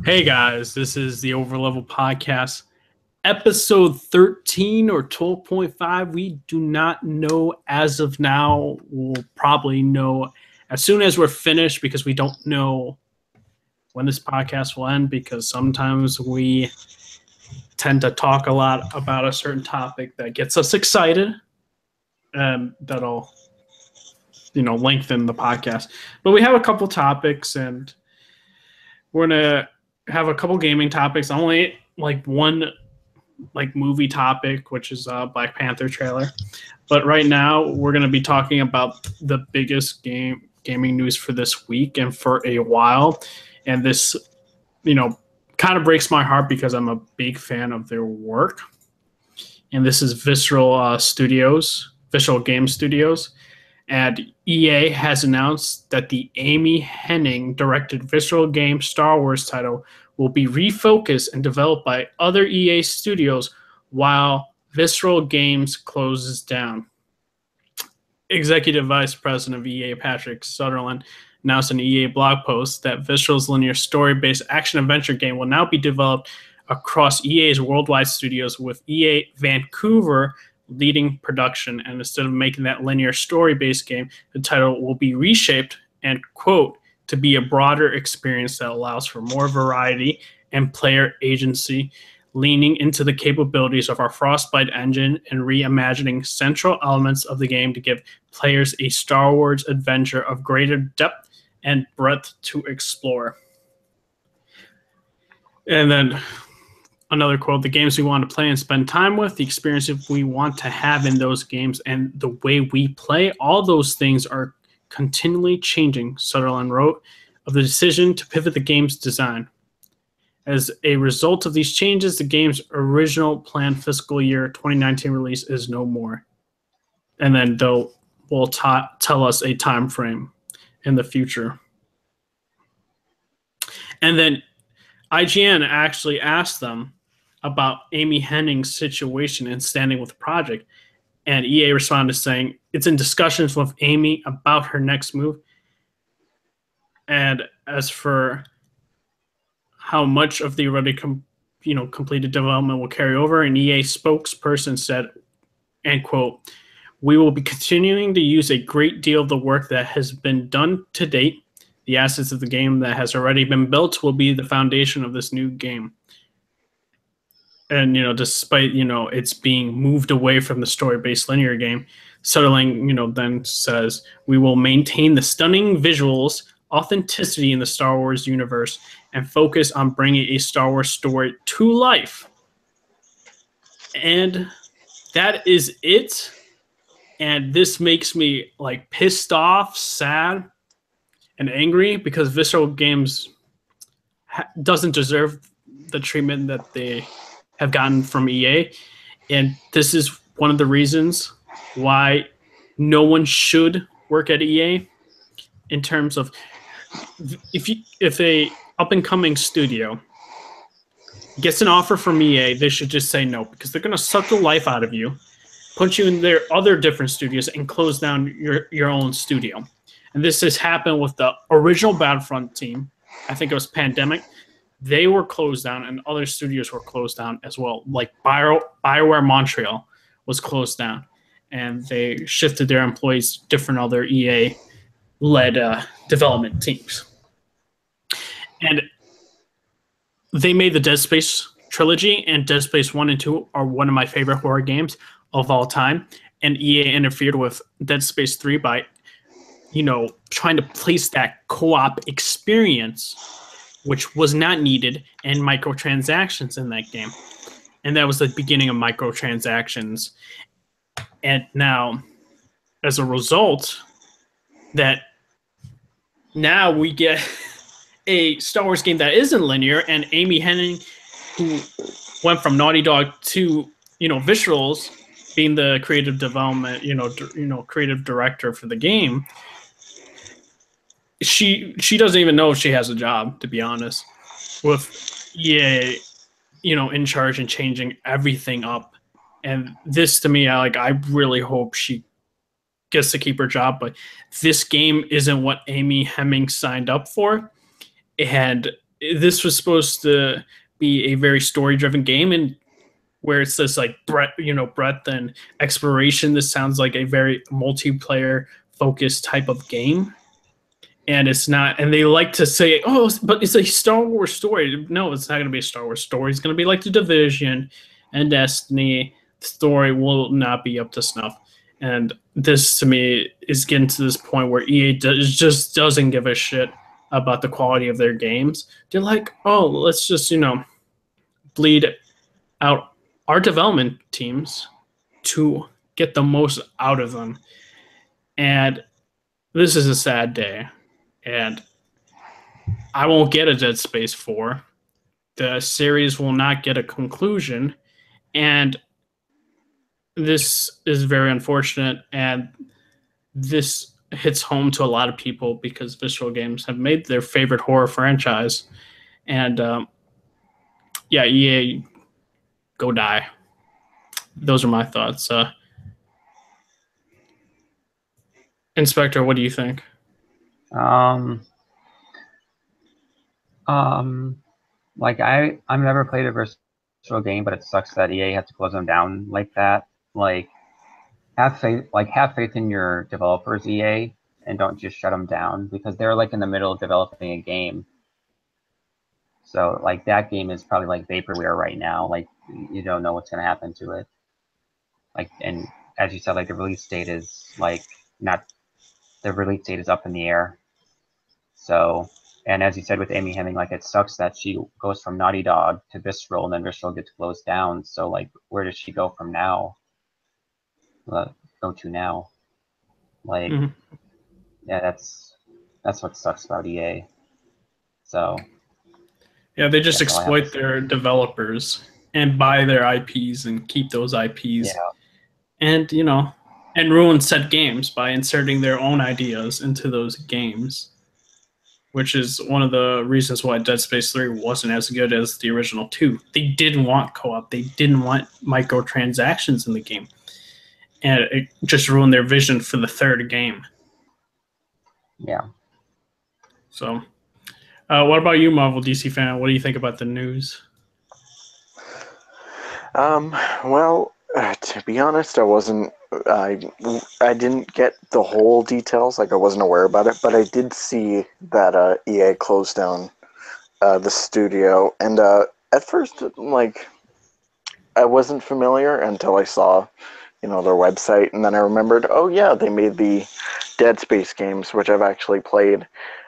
Hey guys, this is the Overleveled podcast, episode 13 or 12.5. We do not know as of now. We'll probably know as soon as we're finished because we don't know when this podcast will end because sometimes we tend to talk a lot about a certain topic that gets us excited and that'll lengthen the podcast. But we have a couple topics and we're going to have a couple gaming topics. Only one movie topic, which is Black Panther trailer. But right now, we're going to be talking about the biggest gaming news for this week and for a while. And this, kind of breaks my heart because I'm a big fan of their work. And this is Visceral Game Studios. And EA has announced that the Amy Hennig directed Visceral Game Star Wars title will be refocused and developed by other EA studios while Visceral Games closes down. Executive Vice President of EA Patrick Sutherland announced in an EA blog post that Visceral's linear story-based action-adventure game will now be developed across EA's worldwide studios, with EA Vancouver leading production. And instead of making that linear story-based game, the title will be reshaped and, quote, to be a broader experience that allows for more variety and player agency, leaning into the capabilities of our Frostbite engine and reimagining central elements of the game to give players a Star Wars adventure of greater depth and breadth to explore. And then another quote, the games we want to play and spend time with, the experiences we want to have in those games, and the way we play, all those things are continually changing, Sutherland wrote, of the decision to pivot the game's design. As a result of these changes, the game's original planned fiscal year 2019 release is no more. And then they'll tell us a time frame in the future. And then IGN actually asked them about Amy Hennig's situation and standing with the project. And EA responded saying, it's in discussions with Amy about her next move. And as for how much of the already completed development will carry over, an EA spokesperson said, and quote, we will be continuing to use a great deal of the work that has been done to date. The assets of the game that has already been built will be the foundation of this new game. And, despite, it's being moved away from the story-based linear game, Sutherland, then says, we will maintain the stunning visuals, authenticity in the Star Wars universe, and focus on bringing a Star Wars story to life. And that is it. And this makes me, pissed off, sad, and angry because Visceral Games doesn't deserve the treatment that they have gotten from EA, and this is one of the reasons why no one should work at EA. In terms of if a up and coming studio gets an offer from EA, they should just say no, because they're going to suck the life out of you, put you in their other different studios, and close down your own studio. And this has happened with the original Battlefront team. I think it was Pandemic. They were closed down, and other studios were closed down as well. Like BioWare Montreal was closed down, and they shifted their employees to different other EA-led development teams. And they made the Dead Space trilogy, and Dead Space 1 and 2 are one of my favorite horror games of all time. And EA interfered with Dead Space 3 by, trying to place that co-op experience, which was not needed, and microtransactions in that game. And that was the beginning of microtransactions. And now, as a result, that now we get a Star Wars game that isn't linear, and Amy Hennig, who went from Naughty Dog to, Visceral's, being the creative development, creative director for the game, she doesn't even know if she has a job, to be honest, with EA, in charge and changing everything up. And this, to me, I really hope she gets to keep her job. But this game isn't what Amy Hennig signed up for. And this was supposed to be a very story-driven game, and where it's this like breadth and exploration. This sounds like a very multiplayer focused type of game, and it's not. And they like to say, "Oh, but it's a Star Wars story." No, it's not going to be a Star Wars story. It's going to be like the Division and Destiny. The story will not be up to snuff. And this to me is getting to this point where just doesn't give a shit about the quality of their games. They're like, oh, let's just bleed out our development teams to get the most out of them. And this is a sad day. And I won't get a Dead Space 4. The series will not get a conclusion. And this is very unfortunate. And this hits home to a lot of people because Visceral Games have made their favorite horror franchise. And yeah, EA, go die. Those are my thoughts. Inspector, what do you think? Like I've never played a Visceral game, but it sucks that EA had to close them down like that. Like have faith in your developers, EA, and don't just shut them down because they're like in the middle of developing a game. So like that game is probably like vaporware right now. Like you don't know what's gonna happen to it. Like, and as you said, like the release date is like not the release date is up in the air. So, and as you said with Amy Hemming, like it sucks that she goes from Naughty Dog to Visceral, and then Visceral gets closed down. So like, where does she go from now? Go to now? Like, yeah, that's what sucks about EA. So, yeah, they just exploit their developers and buy their IPs and keep those IPs. Yeah. And and ruin said games by inserting their own ideas into those games, which is one of the reasons why Dead Space 3 wasn't as good as the original 2. They didn't want co-op. They didn't want microtransactions in the game. And it just ruined their vision for the third game. Yeah. So, what about you, Marvel DC fan? What do you think about the news? Well, to be honest, I didn't get the whole details. Like I wasn't aware about it, but I did see that EA closed down the studio, and at first, like I wasn't familiar until I saw, their website, and then I remembered, oh yeah, they made the Dead Space games, which I've actually played,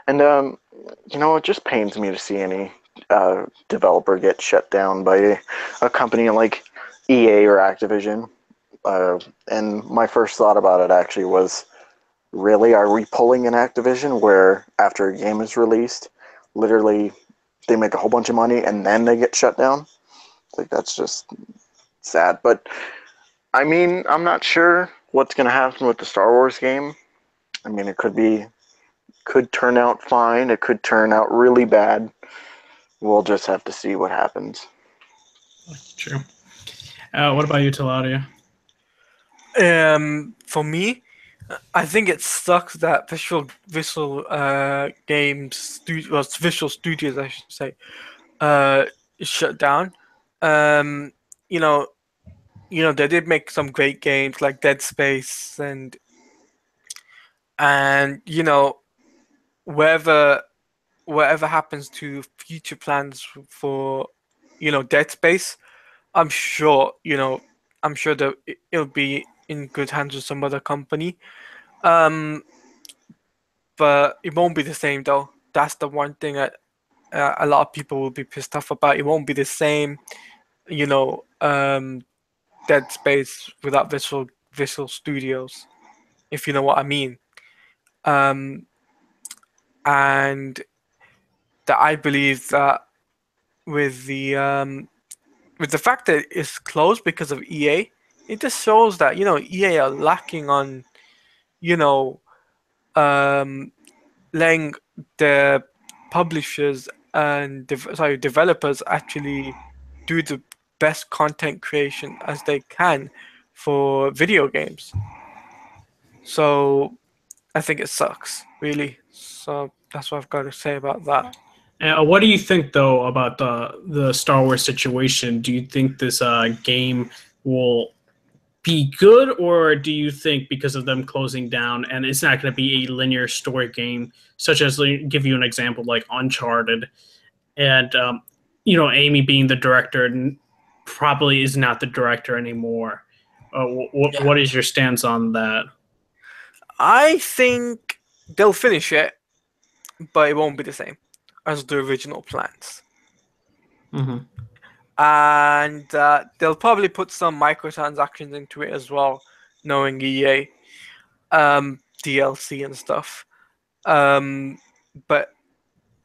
and it just pains me to see any developer get shut down by a company like EA or Activision. And my first thought about it actually was, really, are we pulling an Activision where after a game is released, literally they make a whole bunch of money and then they get shut down? Like, that's just sad. But I mean, I'm not sure what's going to happen with the Star Wars game. I mean, it could turn out fine. It could turn out really bad. We'll just have to see what happens. True. What about you, Taladia? For me, I think it sucks that Visual Visual Studios, I should say, is shut down. They did make some great games like Dead Space and whatever happens to future plans for Dead Space, I'm sure that it'll be in good hands with some other company. But it won't be the same though. That's the one thing that a lot of people will be pissed off about. It won't be the same, Dead Space without Visual Studios, if you know what I mean. And that I believe that with the fact that it's closed because of EA, it just shows that EA are lacking on letting the publishers and developers actually do the best content creation as they can for video games. So I think it sucks, really. So that's what I've got to say about that. What do you think, though, about the Star Wars situation? Do you think this game will be good, or do you think because of them closing down and it's not going to be a linear story game, such as give you an example like Uncharted, and Amy being the director and probably is not the director anymore. What is your stance on that? I think they'll finish it, but it won't be the same as the original plans. Mm-hmm. And they'll probably put some microtransactions into it as well, knowing EA, DLC and stuff. But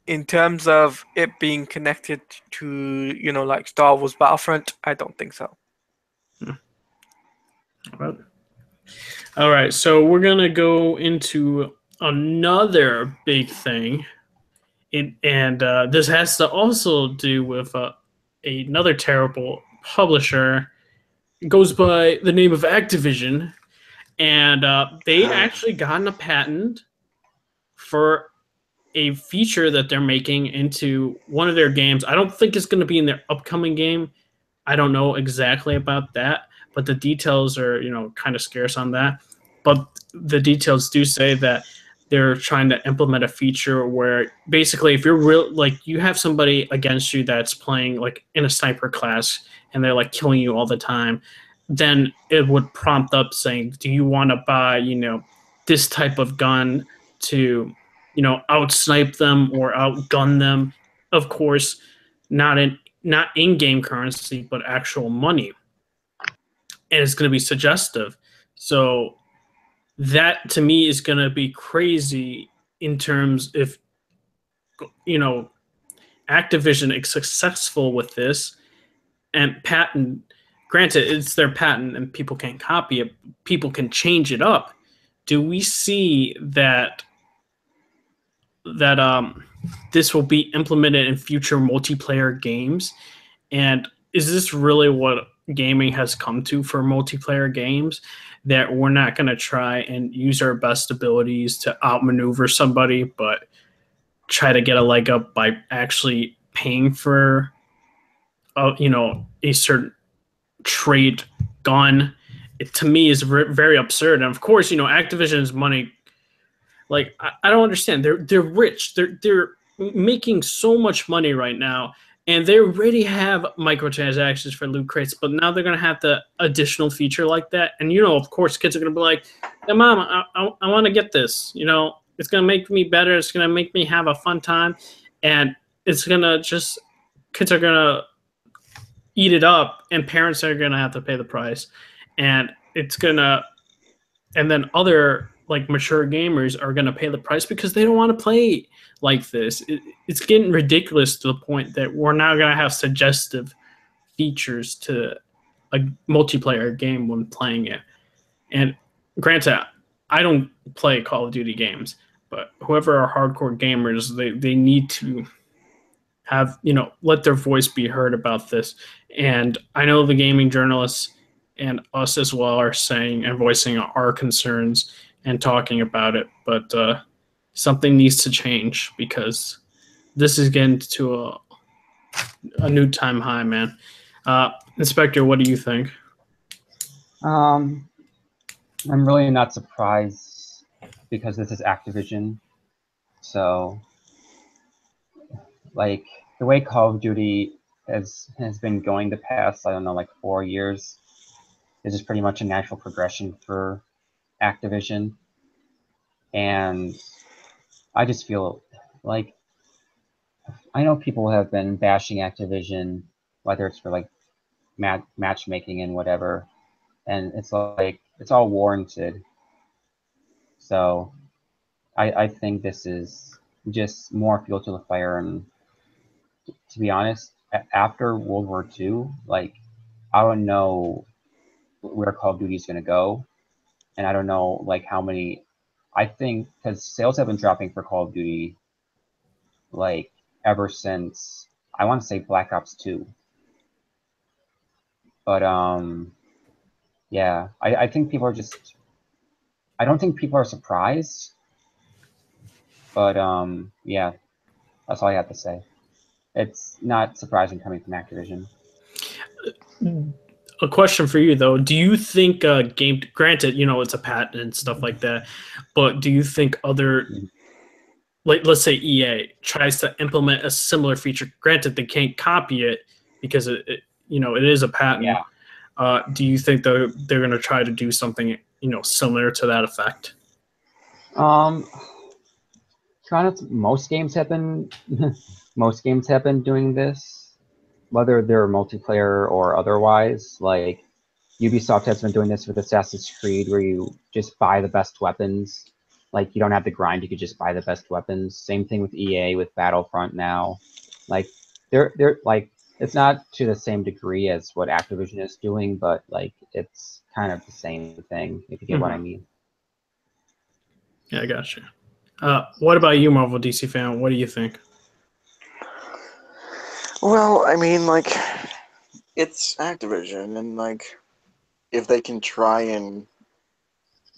in terms of it being connected to, like Star Wars Battlefront, I don't think so. All right, so we're gonna go into another big thing, and this has to also do with another terrible publisher. It goes by the name of Activision, and they actually gotten a patent for a feature that they're making into one of their games. I don't think it's going to be in their upcoming game. I don't know exactly about that, but the details are, kind of scarce on that. But the details do say that they're trying to implement a feature where basically if you're real like you have somebody against you that's playing like in a sniper class and they're like killing you all the time, then it would prompt up saying, do you want to buy, this type of gun to, outsnipe them or outgun them? Of course, not in-game currency, but actual money. And it's going to be suggestive. So that to me is going to be crazy in terms if, Activision is successful with this and patent, granted, it's their patent and people can't copy it, people can change it up. Do we see that this will be implemented in future multiplayer games? And is this really what gaming has come to for multiplayer games? That we're not going to try and use our best abilities to outmaneuver somebody, but try to get a leg up by actually paying for, a certain trade gun. It, to me, is very absurd. And of course, Activision's money. Like I don't understand. They're rich. They're making so much money right now, and they already have microtransactions for loot crates. But now they're gonna have the additional feature like that. And of course, kids are gonna be like, "Hey, mom, I want to get this. It's gonna make me better. It's gonna make me have a fun time, and it's gonna just kids are gonna eat it up, and parents are gonna have to pay the price, and it's gonna, and then other like mature gamers are gonna pay the price because they don't want to play like this. It's getting ridiculous to the point that we're now gonna have suggestive features to a multiplayer game when playing it. And granted, I don't play Call of Duty games, but whoever are hardcore gamers, they need to have, let their voice be heard about this. And I know the gaming journalists and us as well are saying and voicing our concerns and talking about it, but something needs to change because this is getting to a new time high, man. Inspector, what do you think? I'm really not surprised because this is Activision. So, like, the way Call of Duty has been going the past, I don't know, like 4 years, is just pretty much a natural progression for Activision. And I just feel like, I know people have been bashing Activision, whether it's for like matchmaking and whatever, and it's like, it's all warranted. So I think this is just more fuel to the fire. And to be honest, after World War II, like, I don't know where Call of Duty is going to go. And I don't know, like, how many, I think, because sales have been dropping for Call of Duty, like, ever since, I want to say Black Ops 2. But, yeah, I think people are just, I don't think people are surprised. But, yeah. That's all I have to say. It's not surprising coming from Activision. A question for you though: do you think game? Granted, it's a patent and stuff like that, but do you think other, like, let's say EA tries to implement a similar feature? Granted, they can't copy it because it is a patent. Yeah. Do you think they're going to try to do something similar to that effect? Most games have been doing this, whether they're multiplayer or otherwise. Like Ubisoft has been doing this with Assassin's Creed, where you just buy the best weapons. Like you don't have to grind; you could just buy the best weapons. Same thing with EA with Battlefront now. Like they're like it's not to the same degree as what Activision is doing, but like it's kind of the same thing. If you get what I mean. Yeah, I got you. What about you, Marvel DC fan? What do you think? Well, I mean, like, it's Activision, and like, if they can try and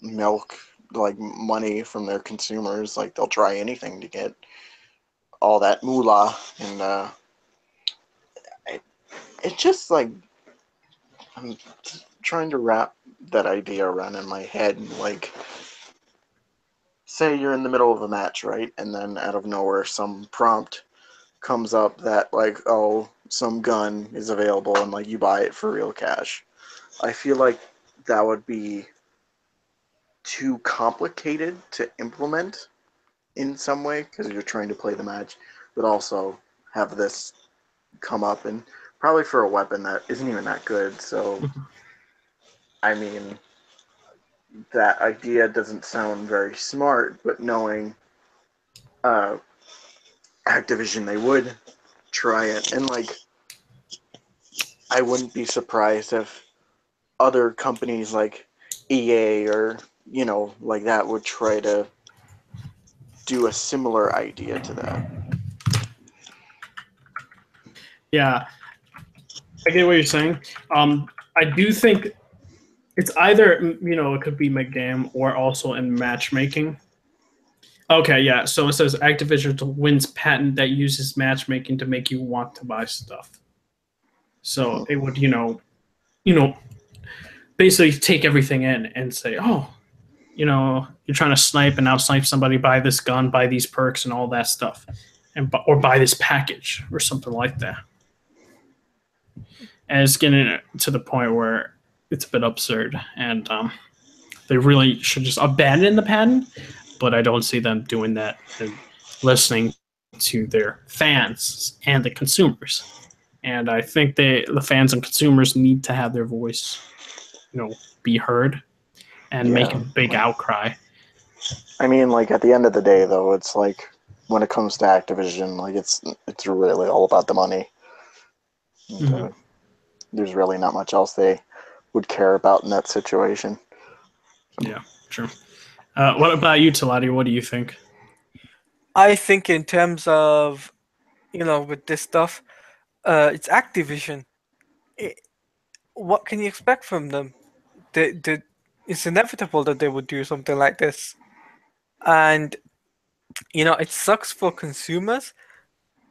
milk like money from their consumers, like they'll try anything to get all that moolah, and it's just like I'm trying to wrap that idea around in my head. Like, say you're in the middle of a match, right, and then out of nowhere some prompt comes up that like, oh, some gun is available, and like you buy it for real cash. I feel like that would be too complicated to implement in some way because you're trying to play the match, but also have this come up, and probably for a weapon that isn't even that good. So, I mean, that idea doesn't sound very smart, but knowing Activision, they would try it. And, like, I wouldn't be surprised if other companies like EA or, like that would try to do a similar idea to that. Yeah, I get what you're saying. I do think it's either it could be mid-game or also in matchmaking. Okay, yeah. So it says Activision wins patent that uses matchmaking to make you want to buy stuff. So it would basically take everything in and say, oh, you're trying to snipe and now snipe somebody, buy this gun, buy these perks and all that stuff, or buy this package or something like that. And it's getting to the point where it's a bit absurd, and they really should just abandon the patent. But I don't see them doing that and listening to their fans and the consumers. And I think the fans and consumers need to have their voice, be heard and make a big outcry. I mean, like, at the end of the day, though, it's like when it comes to Activision, like it's really all about the money. And, there's really not much else they would care about in that situation. Yeah, true. What about you, Talati? What do you think? I think in terms of, with this stuff, it's Activision. What can you expect from them? It's inevitable that they would do something like this. And, it sucks for consumers,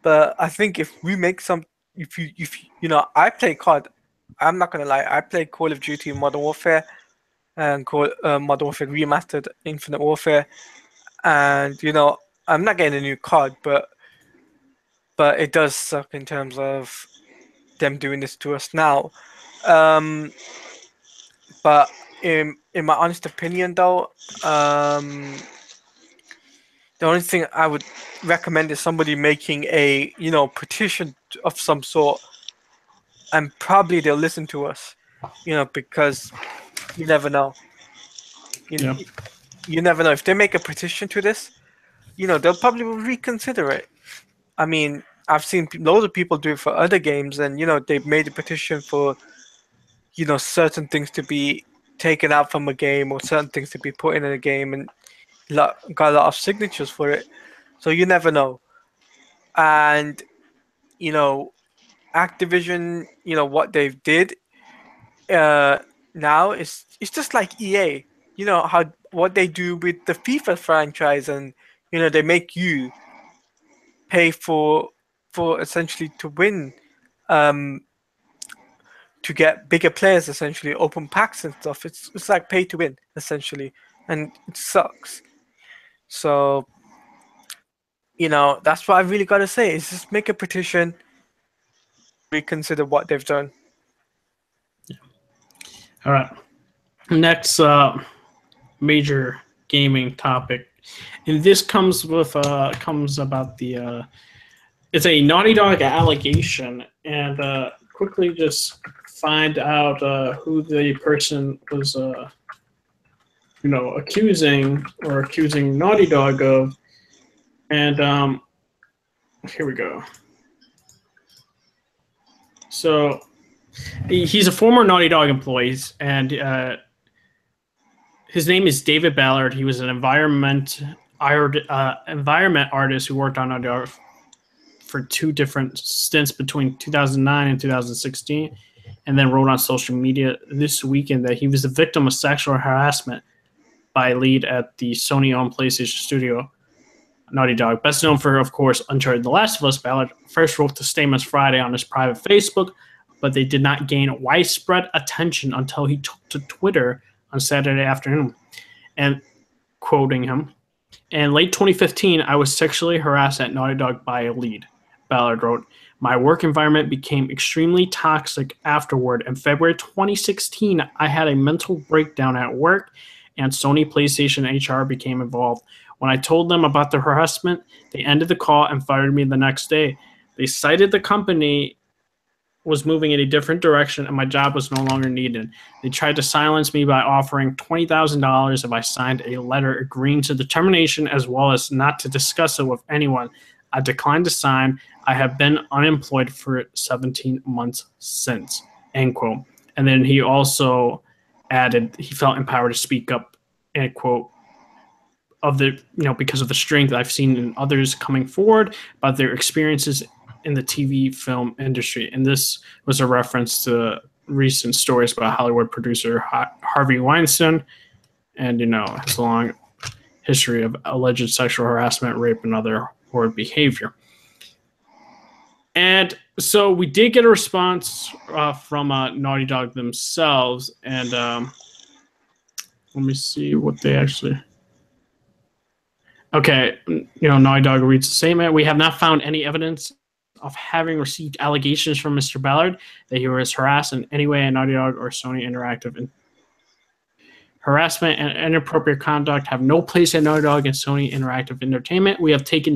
but I think if we make I play COD, I'm not gonna lie, I play Call of Duty Modern Warfare and Modern Warfare Remastered Infinite Warfare, and I'm not getting a new COD, but it does suck in terms of them doing this to us now. But in my honest opinion, though, the only thing I would recommend is somebody making a petition of some sort, and probably they'll listen to us, because you never know. You never know if they make a petition to this. They'll probably reconsider it. I mean, I've seen loads of people do it for other games, and they've made a petition for certain things to be taken out from a game or certain things to be put in a game, and got a lot of signatures for it. So you never know. And Activision, what they've did now is it's just like EA. What they do with the FIFA franchise, and they make you pay for essentially to win, to get bigger players, essentially open packs and stuff. It's like pay to win essentially, and it sucks. So that's what I really got to say is just make a petition, reconsider what they've done. All right. Next major gaming topic, and this comes about the it's a Naughty Dog allegation, and quickly just find out who the person was accusing Naughty Dog of, and here we go. So he's a former Naughty Dog employee, and his name is David Ballard. He was an environment artist who worked on Naughty Dog for 2 different stints between 2009 and 2016, and then wrote on social media this weekend that he was the victim of sexual harassment by a lead at the Sony-owned PlayStation studio, Naughty Dog. Best known for, of course, Uncharted: The Last of Us, Ballard first wrote the statements Friday on his private Facebook, but they did not gain widespread attention until he took to Twitter on Saturday afternoon. And quoting him, "In late 2015, I was sexually harassed at Naughty Dog by a lead," Ballard wrote. "My work environment became extremely toxic afterward. In February 2016, I had a mental breakdown at work, and Sony PlayStation HR became involved. When I told them about the harassment, they ended the call and fired me the next day. They cited the company was moving in a different direction and my job was no longer needed. They tried to silence me by offering $20,000 if I signed a letter agreeing to the termination, as well as not to discuss it with anyone. I declined to sign. I have been unemployed for 17 months since," end quote. And then he also added he felt empowered to speak up, end quote, because of the strength I've seen in others coming forward about their experiences in the TV film industry. And this was a reference to recent stories about Hollywood producer Harvey Weinstein, and his long history of alleged sexual harassment, rape, and other horrid behavior. And so we did get a response from Naughty Dog themselves, and let me see what they actually. Okay, Naughty Dog reads the statement. "We have not found any evidence of having received allegations from Mr. Ballard that he was harassed in any way at Naughty Dog or Sony Interactive. Harassment and inappropriate conduct have no place at Naughty Dog and Sony Interactive Entertainment. We have taken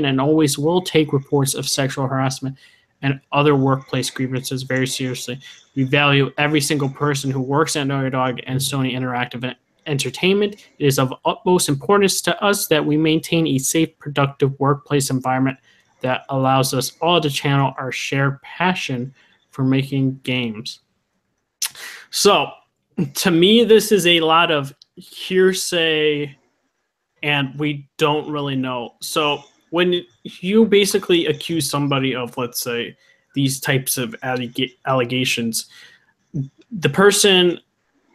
and always will take reports of sexual harassment and other workplace grievances very seriously. We value every single person who works at Naughty Dog and Sony Interactive Entertainment. It is of utmost importance to us that we maintain a safe, productive workplace environment that allows us all to channel our shared passion for making games." So, to me, this is a lot of hearsay, and we don't really know. So, when you basically accuse somebody of, let's say, these types of allegations, the person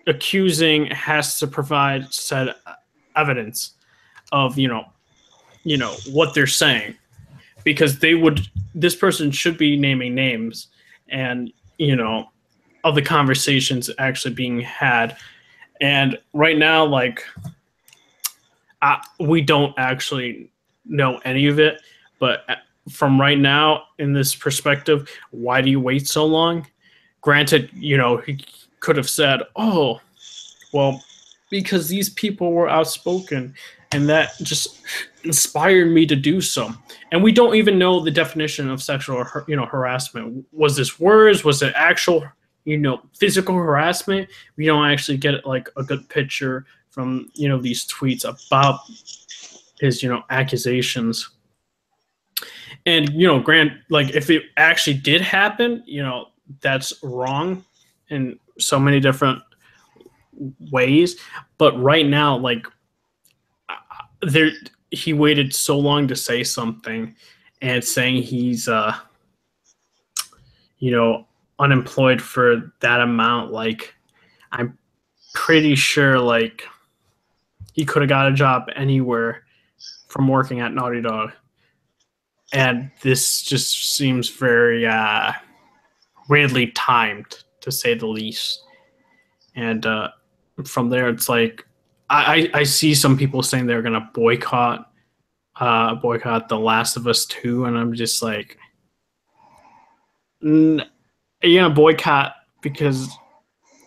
accusing has to provide said evidence of what they're saying, because this person should be naming names and of the conversations actually being had. And right now, we don't actually know any of it, but from right now in this perspective, why do you wait so long? Granted, he could have said, "Oh, well, because these people were outspoken and that just inspired me to do so." And we don't even know the definition of sexual harassment. Was this words? Was it actual physical harassment? We don't actually get a good picture from these tweets about his accusations. And if it actually did happen, that's wrong in so many different ways. But right now, he waited so long to say something, and saying he's unemployed for that amount, I'm pretty sure he could have got a job anywhere from working at Naughty Dog, and this just seems very weirdly timed, to say the least. And from there, it's like I see some people saying they're gonna boycott The Last of Us 2, and I'm just like, you're gonna boycott because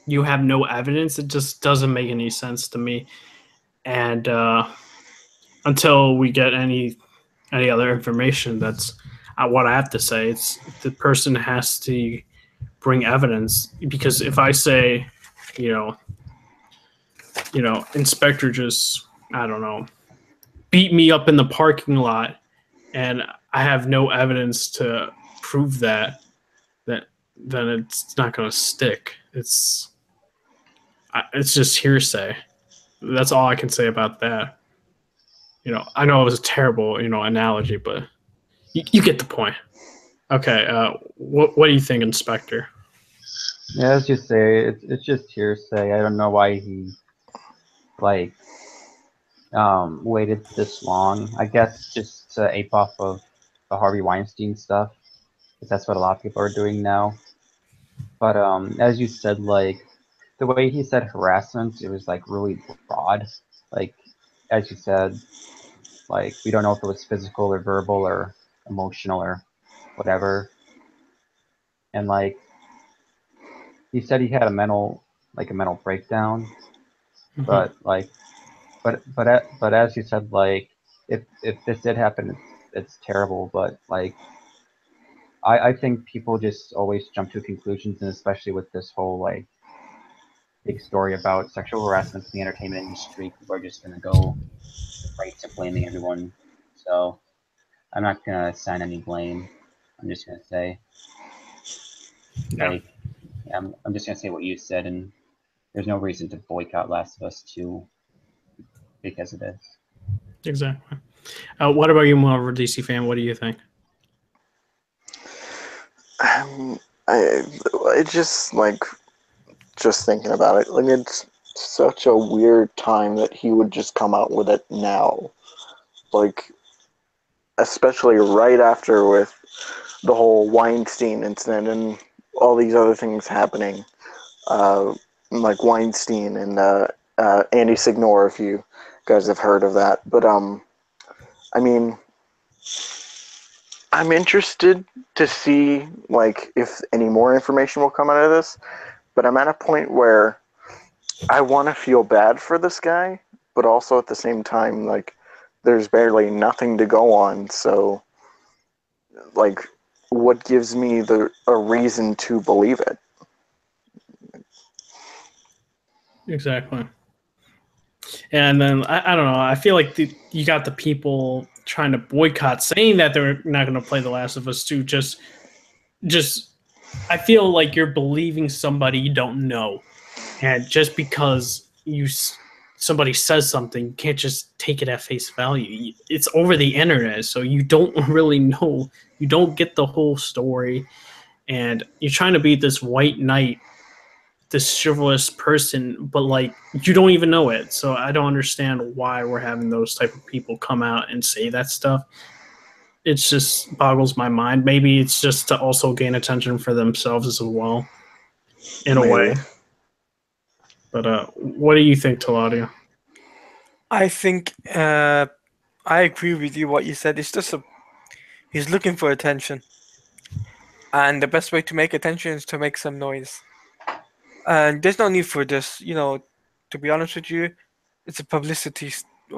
you have no evidence? It just doesn't make any sense to me. And until we get any other information, that's what I have to say. It's the person has to bring evidence, because if I say, you know, inspector just, I don't know, beat me up in the parking lot, and I have no evidence to prove that, then it's not going to stick. It's just hearsay. That's all I can say about that. I know it was a terrible, analogy, but you get the point. Okay, what do you think, Inspector? Yeah, as you say, it's just hearsay. I don't know why he like waited this long. I guess just to ape off of the Harvey Weinstein stuff, because that's what a lot of people are doing now. But as you said, like the way he said harassment, it was like really broad. Like as you said, like we don't know if it was physical or verbal or emotional or whatever. And like he said, he had a mental breakdown. Mm-hmm. But like, but as you said, like if this did happen, it's terrible. But like, I think people just always jump to conclusions, and especially with this whole like big story about sexual harassment in the entertainment industry, people are just gonna go right to blaming everyone. So I'm not gonna assign any blame. I'm just gonna say, like, yeah, I'm just gonna say what you said, and there's no reason to boycott Last of Us 2 because of this. Exactly. What about you, Marvel DC fan? What do you think? I just thinking about it. Like, it's such a weird time that he would just come out with it now. Like, especially right after with the whole Weinstein incident and all these other things happening. Like Weinstein and Andy Signore, if you guys have heard of that. But I mean, I'm interested to see like if any more information will come out of this. But I'm at a point where I want to feel bad for this guy, but also at the same time, like, there's barely nothing to go on. So, like, what gives me a reason to believe it? Exactly. And then I don't know. I feel like you got the people trying to boycott, saying that they're not going to play The Last of Us 2. Just I feel like you're believing somebody you don't know, and just because somebody says something, you can't just take it at face value. It's over the internet, so you don't really know. You don't get the whole story, and you're trying to be this white knight, this chivalrous person, but like you don't even know it. So I don't understand why we're having those type of people come out and say that stuff. It just boggles my mind. Maybe it's just to also gain attention for themselves as well, in a way. But what do you think, Taladia? I think I agree with you what you said. It's just he's looking for attention, and the best way to make attention is to make some noise. And there's no need for this, to be honest with you, it's a publicity.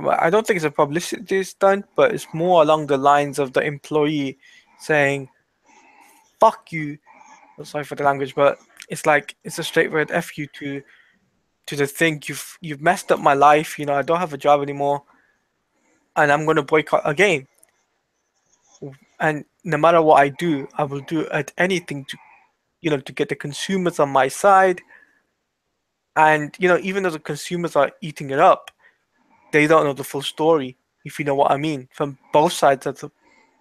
I don't think it's a publicity stunt, but it's more along the lines of the employee saying, "Fuck you." Oh, sorry for the language, but it's like it's a straightforward "f you" to the thing. You've messed up my life. I don't have a job anymore, and I'm gonna boycott a game. And no matter what I do, I will do at anything to get the consumers on my side. And even though the consumers are eating it up, they don't know the full story, if you know what I mean, from both sides of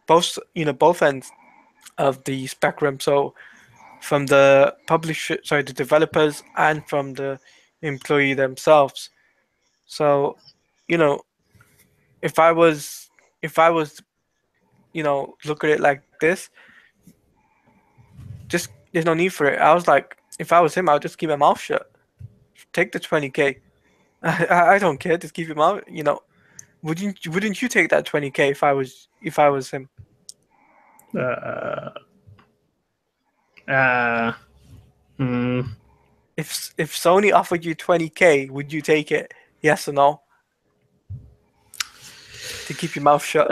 both ends of the spectrum. So from the the developers, and from the employee themselves. So, if I was if I was, look at it like this, just there's no need for it. I was like, if I was him, I would just keep my mouth shut. Take the 20K. I don't care. Just keep your mouth. Wouldn't you take that 20K if I was him? Uh, uh, hmm. If Sony offered you 20K, would you take it? Yes or no? To keep your mouth shut.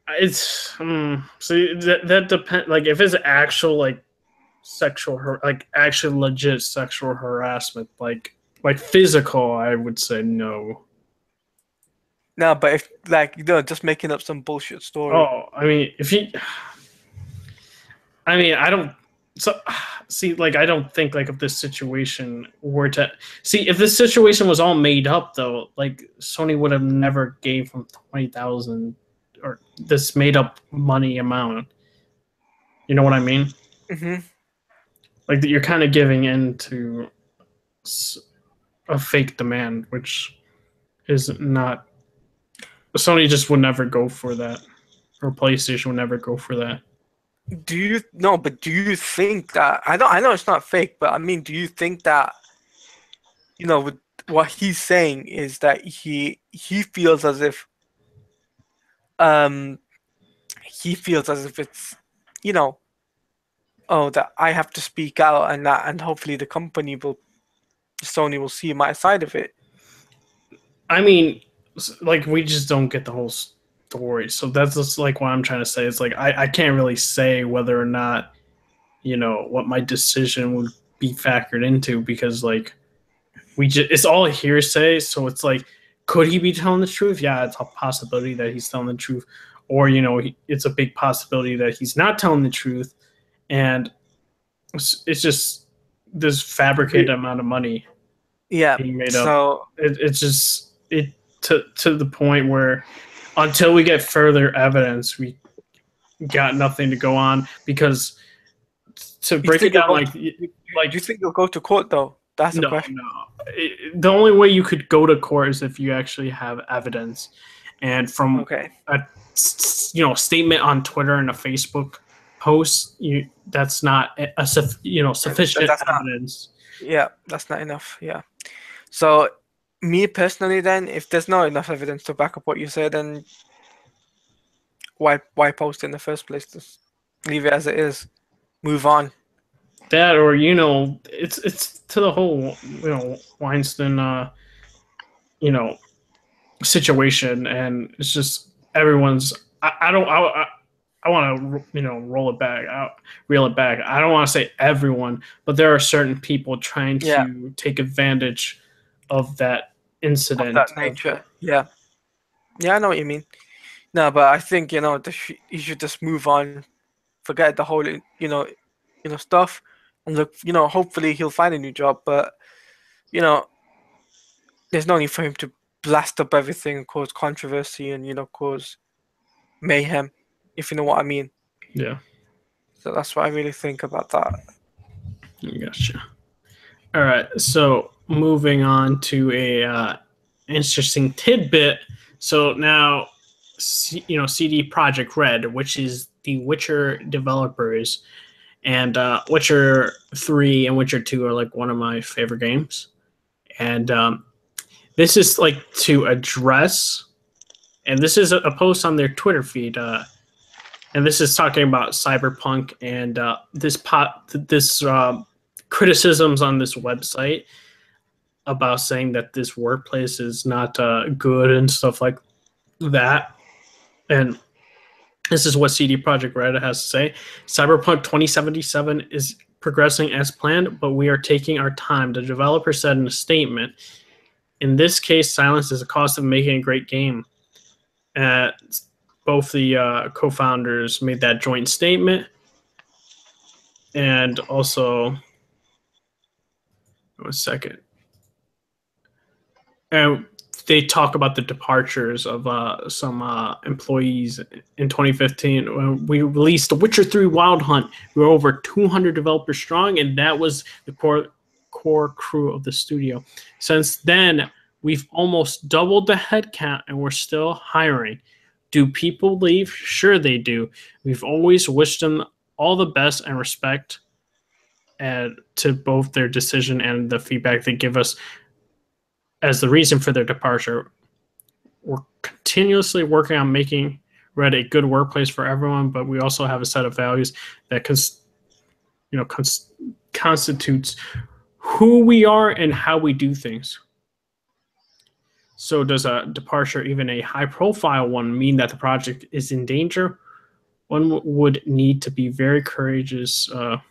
It's see that depend, like if it's actual like sexual like actually legit sexual harassment, like physical, I would say no. No, but if just making up some bullshit story. Oh, I mean, I don't. So, see, like, I don't think like if this situation were to see if this situation was all made up, though, like Sony would have never gave him 20,000 or this made up money amount. You know what I mean? Mm-hmm. Like that, you're kind of giving in to a fake demand, which is not. Sony just would never go for that, or PlayStation would never go for that. Do you think that I know it's not fake, but I mean, do you think that with what he's saying is that he feels as if it's that I have to speak out and hopefully the company Sony will see my side of it. I mean, like we just don't get the whole story, so that's just like what I'm trying to say. It's like I can't really say whether or not what my decision would be factored into, because like it's all hearsay. So it's like, could he be telling the truth? Yeah, it's a possibility that he's telling the truth, or it's a big possibility that he's not telling the truth, and it's just this fabricated amount of money being made up. So it's just to the point where until we get further evidence, we got nothing to go on, because to break it down, do you think you'll go to court though? That's the question. No. The only way you could go to court is if you actually have evidence, and from a statement on Twitter and a Facebook post, that's not sufficient evidence. That's not enough. Yeah. So, me personally, then, if there's not enough evidence to back up what you said, then why post it in the first place? Just leave it as it is. Move on. That, or it's to the whole Weinstein situation, and it's just everyone's. I want to reel it back. I don't want to say everyone, but there are certain people trying to take advantage of that incident. Of that nature. Yeah, I know what you mean. No, but I think you should just move on, forget the whole stuff, and look. Hopefully he'll find a new job. But there's no need for him to blast up everything and cause controversy and cause mayhem, if you know what I mean. Yeah. So that's what I really think about that. Gotcha. All right, so moving on to a interesting tidbit. So now, CD Projekt Red, which is the Witcher developers, and Witcher 3 and Witcher 2 are like one of my favorite games. And this is like to address, and this is a post on their Twitter feed, and this is talking about Cyberpunk and this criticisms on this website about saying that this workplace is not good and stuff like that. And this is what CD Projekt Red has to say. Cyberpunk 2077 is progressing as planned, but we are taking our time, the developer said in a statement. In this case, silence is a cost of making a great game. Both the co-founders made that joint statement. And also, one second. And they talk about the departures of some employees in 2015. When we released The Witcher 3 Wild Hunt, we were over 200 developers strong, and that was the core crew of the studio. Since then, We've almost doubled the headcount and we're still hiring. Do people leave? Sure they do. We've always wished them all the best and respect to both their decision and the feedback they give us as the reason for their departure. We're continuously working on making Red a good workplace for everyone, but we also have a set of values that constitutes who we are and how we do things. So does a departure, even a high-profile one, mean that the project is in danger? One would need to be very courageous to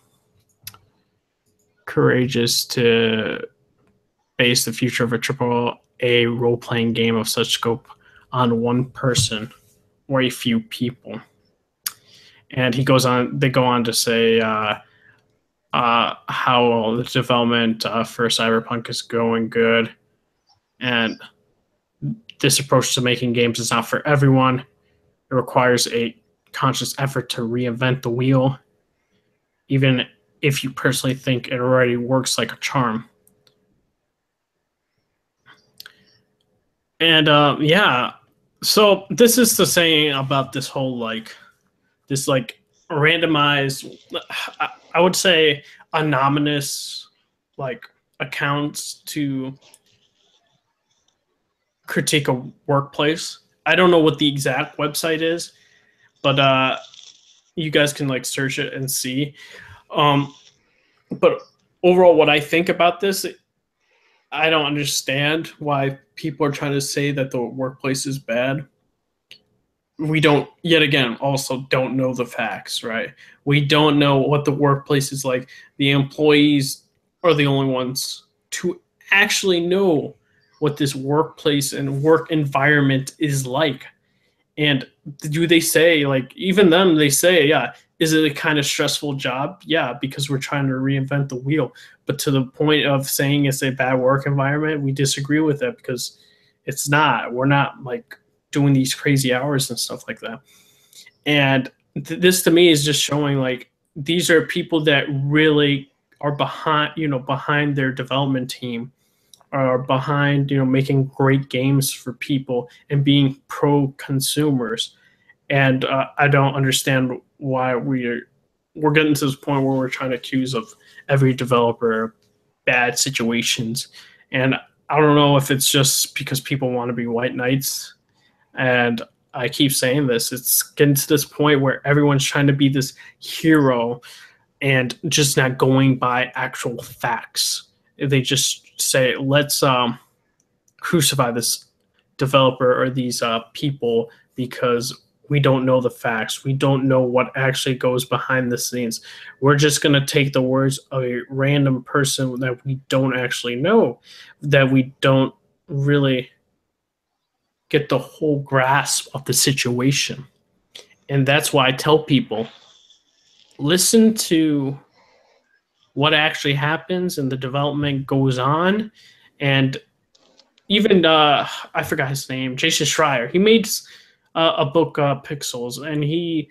base the future of a AAA role-playing game of such scope on one person or a few people. And they go on to say how the development for Cyberpunk is going good, and this approach to making games is not for everyone. It requires a conscious effort to reinvent the wheel, even if you personally think it already works like a charm. And so this is the saying about this whole this randomized, I would say anonymous accounts to critique a workplace. I don't know what the exact website is, but you guys can search it and see. But overall, what I think about this, I don't understand why people are trying to say that the workplace is bad. We don't, yet again, also don't know the facts, right? We don't know what the workplace is like. The employees are the only ones to actually know what this workplace and work environment is like. And do they say, even them, they say, yeah, is it a kind of stressful job? Yeah, because we're trying to reinvent the wheel. But to the point of saying it's a bad work environment, we disagree with that because it's not. We're not doing these crazy hours and stuff like that. And this to me is just showing these are people that really are behind their development team, are behind making great games for people and being pro consumers. And I don't understand why we're getting to this point where we're trying to accuse of every developer of bad situations. And I don't know if it's just because people want to be white knights. And I keep saying this, it's getting to this point where everyone's trying to be this hero and just not going by actual facts. They just say, let's crucify this developer or these people because we don't know the facts. We don't know what actually goes behind the scenes. We're just going to take the words of a random person that we don't actually know, that we don't really get the whole grasp of the situation. And that's why I tell people, listen to what actually happens and the development goes on. And even I forgot his name, Jason Schreier, he made a book, Pixels, and he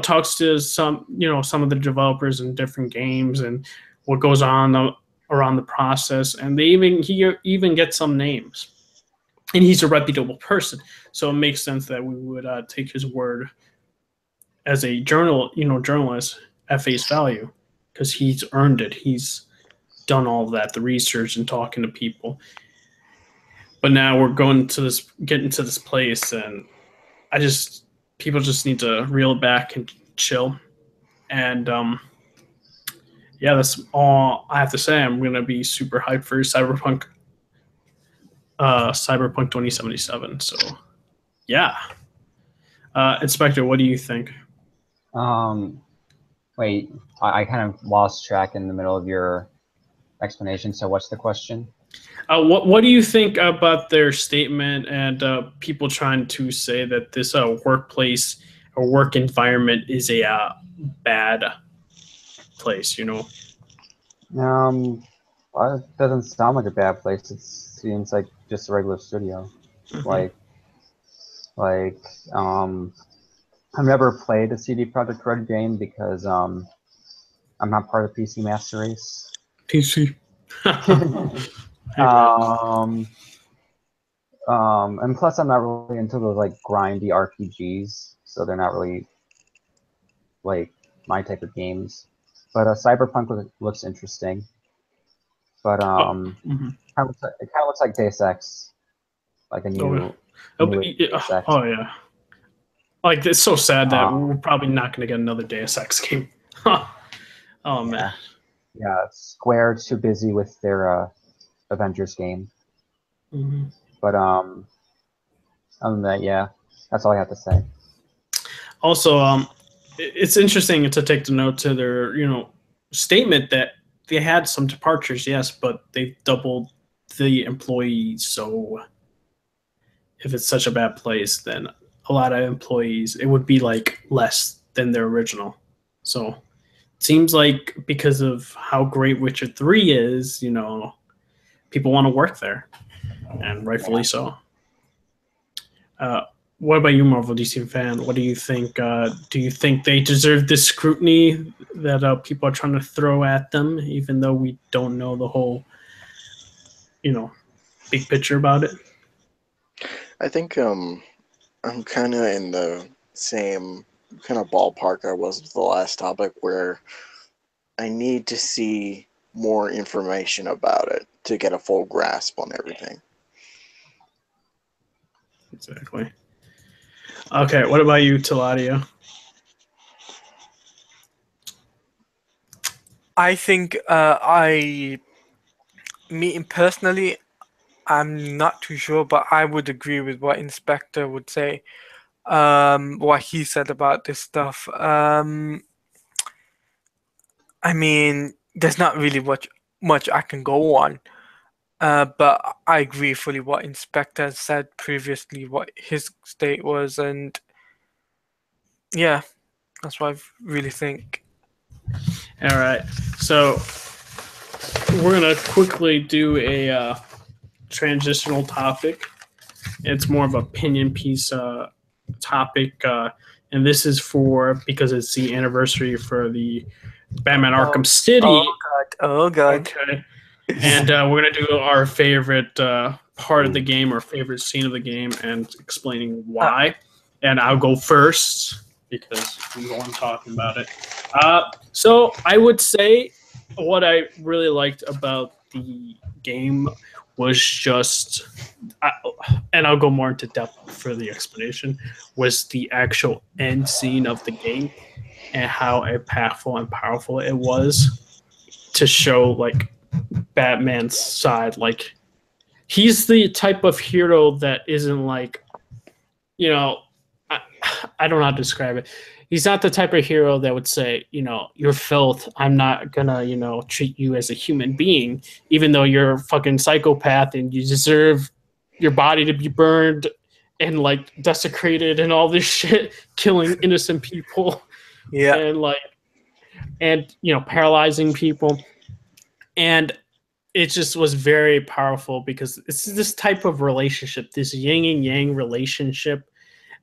talks to some of the developers in different games and what goes on around the process, and he even gets some names, and he's a reputable person, so it makes sense that we would take his word as a journalist at face value, because he's earned it. He's done all of that, the research and talking to people. But now we're getting to this place, and people just need to reel back and chill. And yeah, that's all I have to say. I'm gonna be super hyped for Cyberpunk 2077. So yeah, Inspector, what do you think? Wait, I kind of lost track in the middle of your explanation. So what's the question? What do you think about their statement and people trying to say that this workplace or work environment is a bad place? It doesn't sound like a bad place. It seems like just a regular studio. Mm-hmm. I've never played a CD Projekt Red game because I'm not part of PC Master Race. PC. And plus, I'm not really into those like grindy RPGs, so they're not really like my type of games. But Cyberpunk looks interesting. But Mhm. it kind of looks like Deus Ex, like a Oh, yeah. new Deus Ex. Oh, yeah. Like, it's so sad that Um, we're probably not going to get another Deus Ex game. Oh, man. yeah, yeah. Square's too busy with their Avengers game. Mm-hmm. But other than that, yeah, that's all I have to say. Also, it's interesting to take the note to their, statement that they had some departures, yes, but they doubled the employees. So if it's such a bad place, then a lot of employees, it would be like less than their original. So it seems like because of how great Witcher 3 is, people want to work there, and rightfully so. What about you, Marvel DC fan? What do you think? Do you think they deserve this scrutiny that people are trying to throw at them, even though we don't know the whole, big picture about it? I think I'm kind of in the same kind of ballpark I was with the last topic, where I need to see more information about it to get a full grasp on everything. Exactly. Okay, what about you, Taladia? I think me personally, I'm not too sure, but I would agree with what Inspector would say. What he said about this stuff. I mean, there's not really much I can go on. But I agree fully what Inspector said previously, what his state was, and yeah, that's what I really think. All right, so we're gonna quickly do a transitional topic. It's more of an opinion piece topic, and this is because it's the anniversary for the Batman Arkham City. Oh god. Okay, and we're gonna do our favorite part of the game, or favorite scene of the game, and explaining why. And I'll go first because I'm the one talking about it. So I would say what I really liked about the game was just, and I'll go more into depth for the explanation, was the actual end scene of the game and how impactful and powerful it was to show like Batman's side. Like, he's the type of hero that isn't like, I don't know how to describe it. He's not the type of hero that would say, you're filth. I'm not gonna, treat you as a human being, even though you're a fucking psychopath and you deserve your body to be burned and like desecrated and all this shit, killing innocent people. Yeah. And paralyzing people. And it just was very powerful because it's this type of relationship, this yin and yang relationship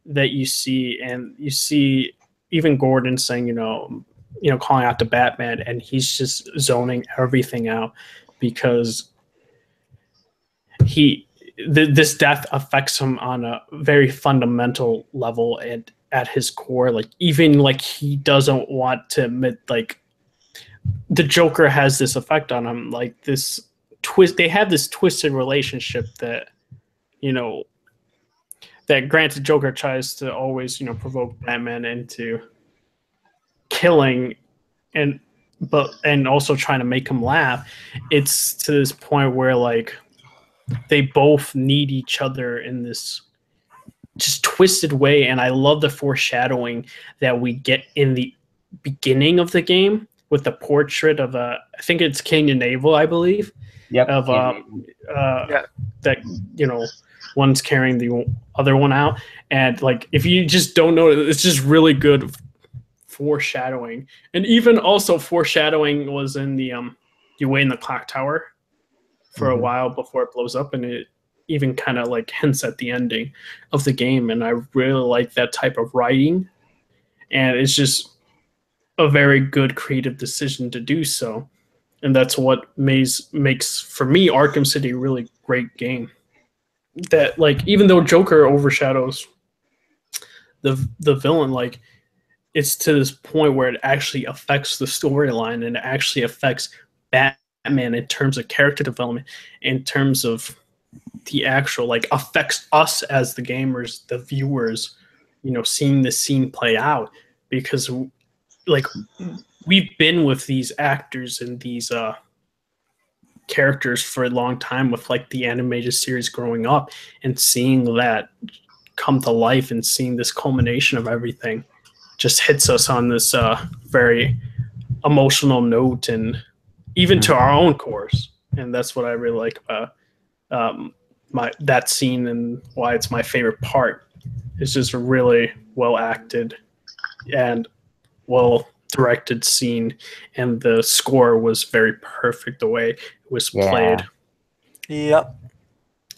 that you see, and you see even Gordon saying, calling out to Batman, and he's just zoning everything out because this death affects him on a very fundamental level and at his core. Like, even like he doesn't want to admit, like, the Joker has this effect on him, like this twist. They have this twisted relationship that, that granted Joker tries to always, provoke Batman into killing and also trying to make him laugh. It's to this point where like they both need each other in this just twisted way. And I love the foreshadowing that we get in the beginning of the game with the portrait of I think it's King and Naval, I believe. Yep. Of Yeah. that, one's carrying the other one out. And like, if you just don't know, it's just really good foreshadowing. And even also foreshadowing was in the you wait in the clock tower for a while before it blows up, and it even kind of like hints at the ending of the game. And I really like that type of writing, and it's just a very good creative decision to do so. And that's what makes for me Arkham City a really great game. that like even though Joker overshadows the villain, like it's to this point where it actually affects the storyline and it actually affects Batman in terms of character development, in terms of the actual like affects us as the gamers, the viewers, seeing this scene play out because like we've been with these actors and these characters for a long time with like the animated series growing up and seeing that come to life and seeing this culmination of everything just hits us on this very emotional note and even to our own cores. And that's what I really like about that scene and why it's my favorite part. It's just a really well acted and well directed scene, and the score was very perfect the way it was played. Yep.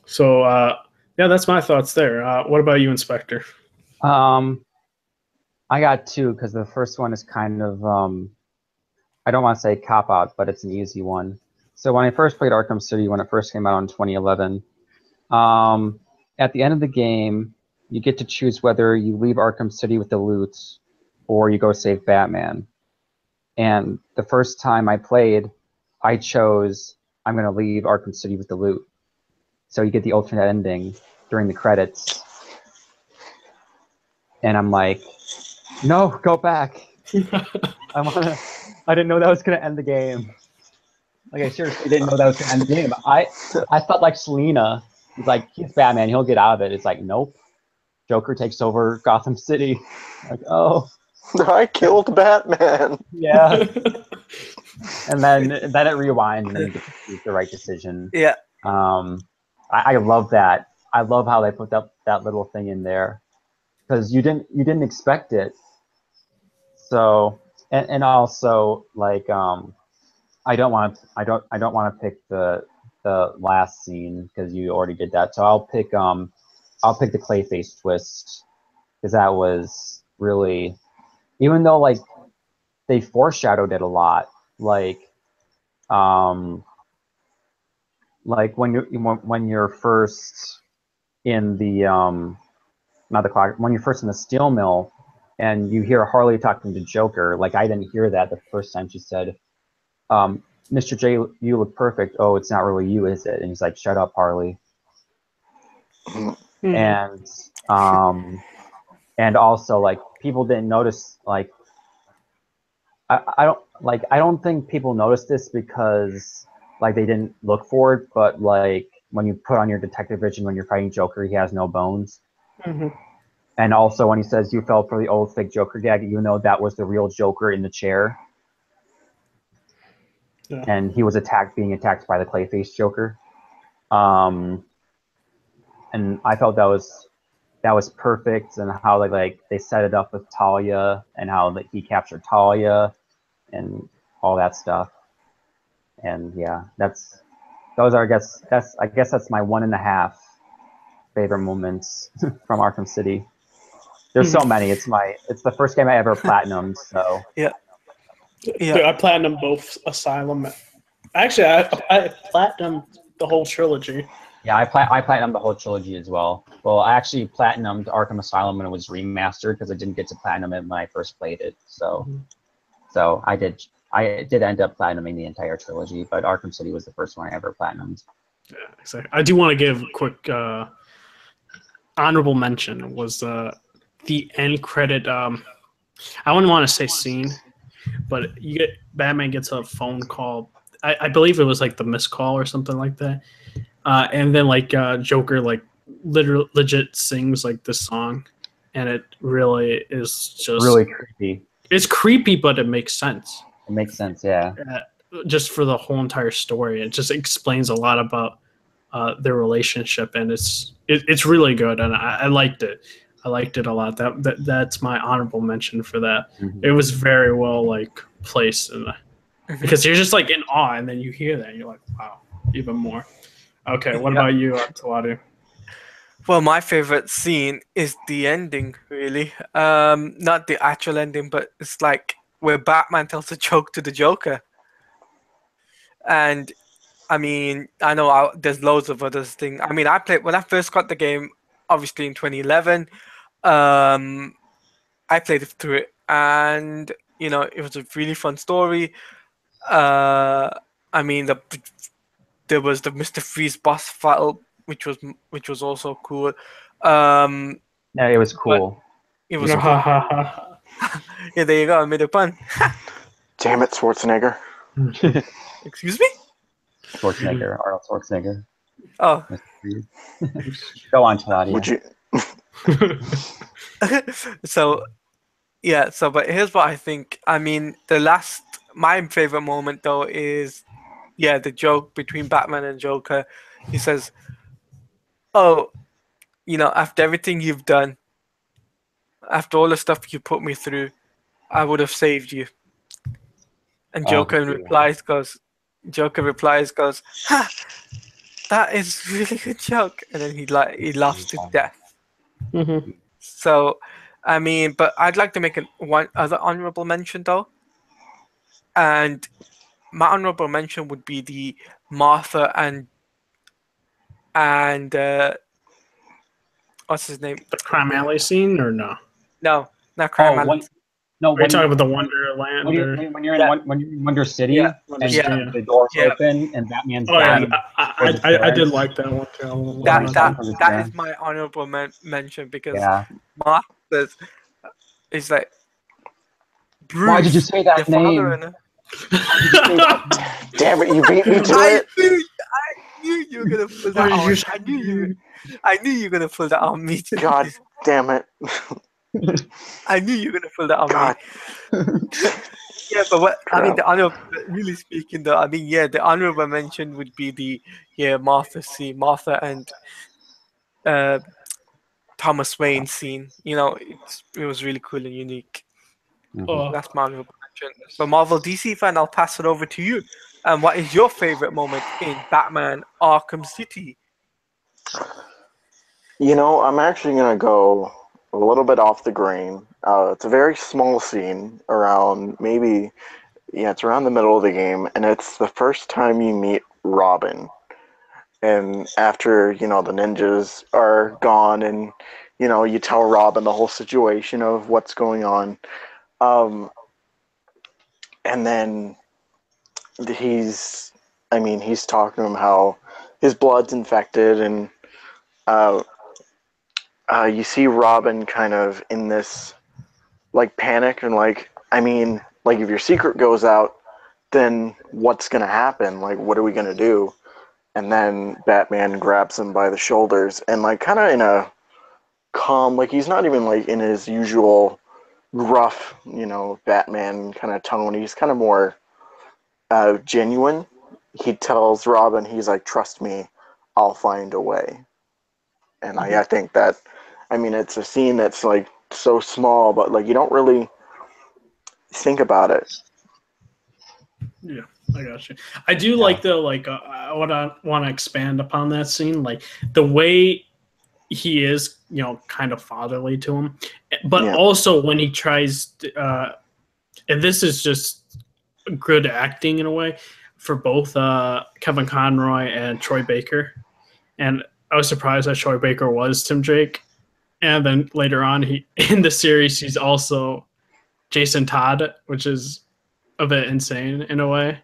So yeah, that's my thoughts there. What about you, Inspector? I got two because the first one is kind of I don't want to say cop out, but it's an easy one. So when I first played Arkham City, when it first came out in 2011, at the end of the game, you get to choose whether you leave Arkham City with the loot or you go save Batman. And the first time I played, I chose I'm going to leave Arkham City with the loot. So you get the alternate ending during the credits. And I'm like, no, go back. I didn't know that was going to end the game. Like, I seriously didn't know that was going to end the game. I thought, like, Selina, he's like, he's Batman, he'll get out of it. It's like, nope. Joker takes over Gotham City. Like, oh. I killed Batman. Yeah. And then it rewinds and then you get to choose the right decision. Yeah. I love that. I love how they put that little thing in there. Because you didn't expect it. So and also like I don't want to pick the last scene because you already did that. So I'll pick the Clayface twist because that was really, even though like they foreshadowed it a lot, like when you're first in the not the clock, when you're first in the steel mill and you hear Harley talking to Joker, like I didn't hear that the first time she said, Mr. J, you look perfect. Oh, it's not really you, is it? And he's like, shut up, Harley. And also like people didn't notice, like I don't think people noticed this because like they didn't look for it, but like when you put on your detective vision when you're fighting Joker, he has no bones. And also when he says you fell for the old fake Joker gag, you know that was the real Joker in the chair. Yeah. And he was being attacked by the Clayface Joker. And I felt that was perfect, and how they set it up with Talia and how he captured Talia and all that stuff. And yeah, that's my 1.5 favorite moments from Arkham City. There's so many. It's the first game I ever platinumed, so yeah. Dude, I platinumed both Asylum. Actually, I platinumed the whole trilogy. Yeah, I platinumed the whole trilogy as well. Well, I actually platinumed Arkham Asylum when it was remastered because I didn't get to platinum it when I first played it. So I did end up platinuming the entire trilogy, but Arkham City was the first one I ever platinumed. Yeah, exactly. I do want to give a quick honorable mention was the end credit. I wouldn't want to say scene, but Batman gets a phone call. I believe it was like the missed call or something like that. And then like Joker like legit sings like this song, and it really is just really creepy. It's creepy, but it makes sense. It makes sense, yeah. Just for the whole entire story, it just explains a lot about their relationship, and it's really good, and I liked it. I liked it a lot. That's my honorable mention for that. It was very well like placed, and because you're just like in awe, and then you hear that, and you're like, wow, even more. Okay, what about you, Tawadu? Well, my favorite scene is the ending, really. Not the actual ending, but it's like where Batman tells a joke to the Joker. And I mean, I know there's loads of other things. I mean, I played when I first got the game, obviously in 2011. I played through it, and it was a really fun story. I mean, there was the Mr. Freeze boss battle, which was also cool. Yeah, it was But cool. it was cool. Yeah, there you go. I made a pun. Damn it, Schwarzenegger. Excuse me? Schwarzenegger, Arnold Schwarzenegger. Oh. Go on, Claudia. Would you? So, yeah. So, but here's what I think. I mean, my favorite moment though is, the joke between Batman and Joker. He says, "Oh, after everything you've done, after all the stuff you put me through, I would have saved you." And Joker replies, "Ha, that is a really good joke." And then he laughs to death. Mm-hmm. So, I mean, but I'd like to make one other honorable mention though, and my honorable mention would be the Martha and what's his name? The Crime Alley scene, or no? No, not Crime Alley. No, Are you talking about the Wonderland? when you're in Wonder City Yeah. and Yeah. the doors open and Batman's down. I did like that one too. That is my honorable mention because Martha is like, Bruce, why did you say that name? Damn it, you beat me to it. I knew you were gonna pull that on. I knew you were gonna pull that on me. God damn it. I knew you were gonna pull that on me. Yeah, but I mean, really speaking though, I mean, the honorable mention would be the Martha and Thomas Wayne scene. It was really cool and unique. That's my honorable mention. So, Marvel DC fan, I'll pass it over to you. And what is your favorite moment in Batman Arkham City? I'm actually going to go a little bit off the grain. It's a very small scene around it's around the middle of the game, and it's the first time you meet Robin. And after, the ninjas are gone and, you tell Robin the whole situation of what's going on. And then he's talking to him how his blood's infected, and you see Robin kind of in this panic and if your secret goes out, then what's gonna happen? What are we gonna do? And then Batman grabs him by the shoulders and kind of in a calm, he's not even in his usual rough, Batman kind of tone. He's kind of more genuine. He tells Robin, he's like, "Trust me, I'll find a way." And I think that, it's a scene that's so small, but you don't really think about it. Yeah, I got you. I do like the I want to expand upon that scene, the way he is, kind of fatherly to him, but also when he tries, and this is just good acting in a way for both Kevin Conroy and Troy Baker, and I was surprised that Troy Baker was Tim Drake, and then later on in the series he's also Jason Todd, which is a bit insane in a way.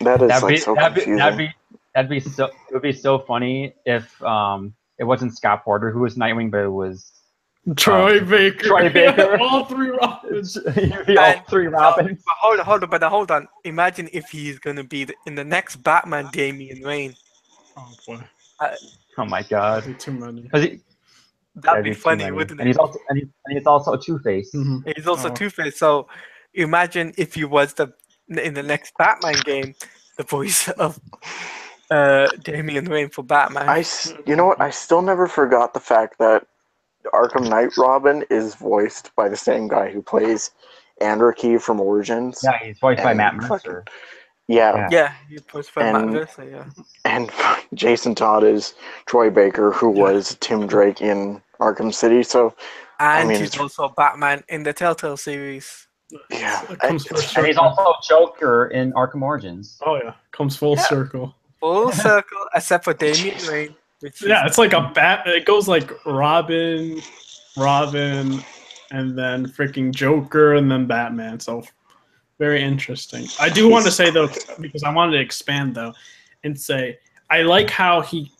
That is so confusing. It would be so funny if it wasn't Scott Porter who was Nightwing, but it was Troy Baker. Troy Baker. All three Robins. All three Robins. Hold on. Imagine if he's gonna be in the next Batman, Damian Wayne. Oh boy. Oh my God. Too many. That'd be funny, wouldn't it? And he's also Two-Face. Mm-hmm. He's also Two-Face. So imagine if he was in the next Batman game, the voice of Damian Wayne for Batman. You know what? I still never forgot the fact that Arkham Knight Robin is voiced by the same guy who plays Anarchy from Origins. Yeah, he's voiced by Matt Mercer. Yeah, he's voiced by Matt Mercer, yeah. And Jason Todd is Troy Baker, who was Tim Drake in Arkham City. So, and he's also Batman in the Telltale series. Yeah, and he's also Joker in Arkham Origins. Oh yeah, comes full circle. Full circle, except for Damian Wayne. Yeah, it's like a bat. It goes like Robin, and then freaking Joker, and then Batman. So very interesting. I do want to say though, because I wanted to expand though, and say I like how he,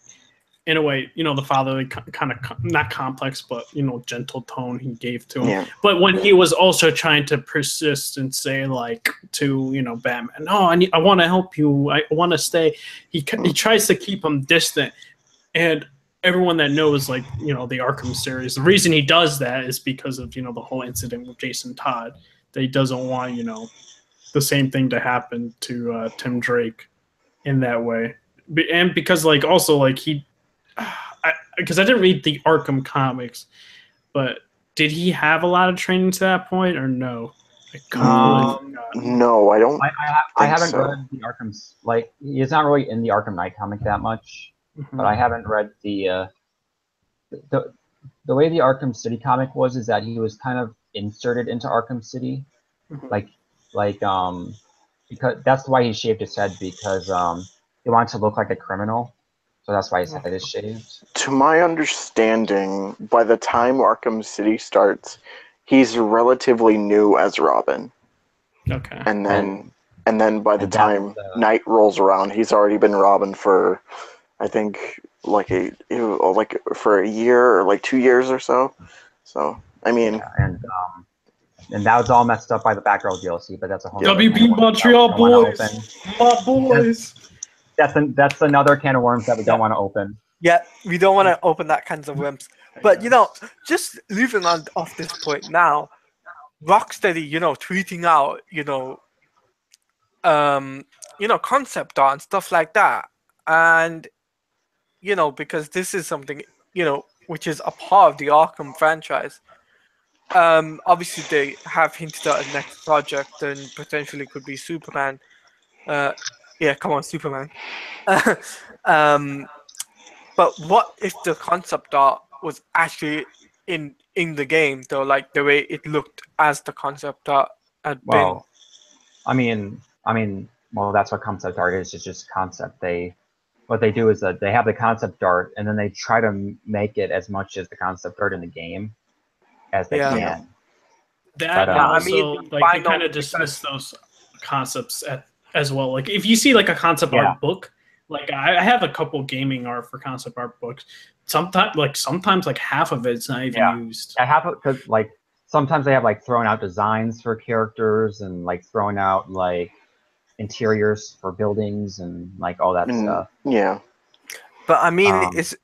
in a way, the fatherly kind of not complex, but gentle tone he gave to him. Yeah. But when he was also trying to persist and say like to Batman, no, I want to help you. I want to stay. He tries to keep him distant. And everyone that knows, like, the Arkham series, the reason he does that is because of, the whole incident with Jason Todd, that he doesn't want, the same thing to happen to Tim Drake in that way. And because, like, also, like, because I didn't read the Arkham comics, but did he have a lot of training to that point or no? I completely forgot. No, I don't. I haven't so. read the Arkham's, like, he's not really in the Arkham Knight comic that much. Mhm. But I haven't read the way the Arkham City comic was is that he was kind of inserted into Arkham City, Mhm. because that's why he shaved his head, because he wanted to look like a criminal, so that's why his head is shaved. To my understanding, by the time Arkham City starts, he's relatively new as Robin, Okay. and then by the and time Night rolls around, he's already been Robin for, I think, like for a year or like 2 years or so. So I mean, Yeah, and that was all messed up by the Batgirl DLC, but that's a whole other WB can of worms that we Montreal don't wanna boys, open. my boys. That's another can of worms that we don't want to open. Yeah, we don't want to open that kinds of worms. But just leaving on off this point now, Rocksteady, tweeting out, concept art and stuff like that, and because this is something which is a part of the Arkham franchise. Obviously they have hinted at a next project and potentially could be Superman. Yeah, come on, Superman. But what if the concept art was actually in the game, though, like the way it looked as the concept art had been? Well, I mean, well, that's what concept art is. It's just concept. What they do is that they have the concept art, and then they try to make it as much as the concept art in the game as they Yeah. can. That But, and I also, mean, like, they final- kind of dismiss those concepts as well. Like, if you see like a concept Yeah. art book, like I have a couple gaming art for concept art books. Sometimes like half of it's not even Yeah. used. I have it because like sometimes they have like thrown out designs for characters and like thrown out like interiors for buildings and like all that stuff. yeah. But I mean, Um, it's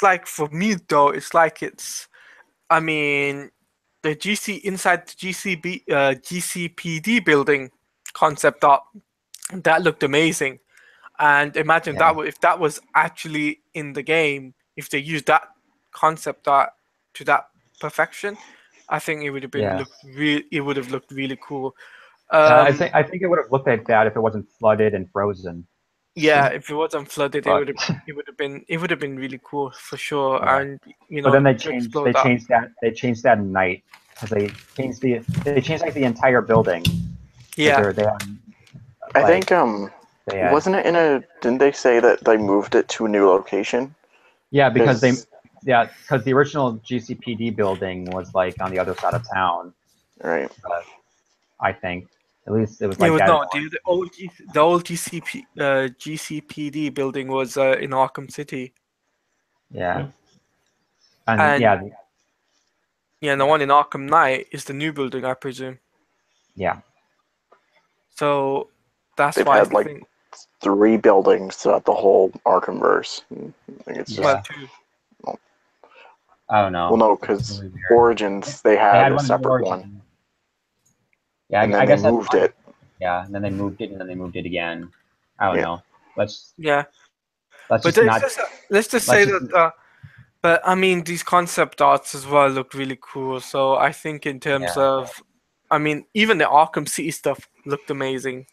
like, for me though, it's like I mean, the inside the GCPD building concept art, that looked amazing. And imagine Yeah. if that was actually in the game, if they used that concept art to that perfection, I think it would have been Yeah. it would have looked really cool. I think it would have looked like that if it wasn't flooded and frozen. Yeah, if it wasn't flooded, But- it would have been really cool for sure. Yeah. And But then they to changed explore they that. changed that in Night because they changed like the entire building. 'Cause Yeah, they had, I like, think they had, wasn't it didn't they say that they moved it to a new location? yeah, because Because- because the original GCPD building was like on the other side of town. Right. I think at least it was it like was that. the old GCPD building was in Arkham City. Yeah. And- And Yeah, and the one in Arkham Knight is the new building, I presume. yeah. So that's They've why had, I like, think 3 buildings throughout the whole Arkhamverse. I think it's just Yeah. two. I don't know. well, no, because It's really weird. Origins they They had had a one in separate Origin. one, Yeah, and then I they guess that's moved fine. it. Yeah, and then they moved it, and then they moved it again. I don't Yeah. know. Let's Yeah, let's but just not. let's just say that. But I mean, these concept arts as well look really cool. So I think in terms Yeah. of, I mean, even the Arkham City stuff looked amazing.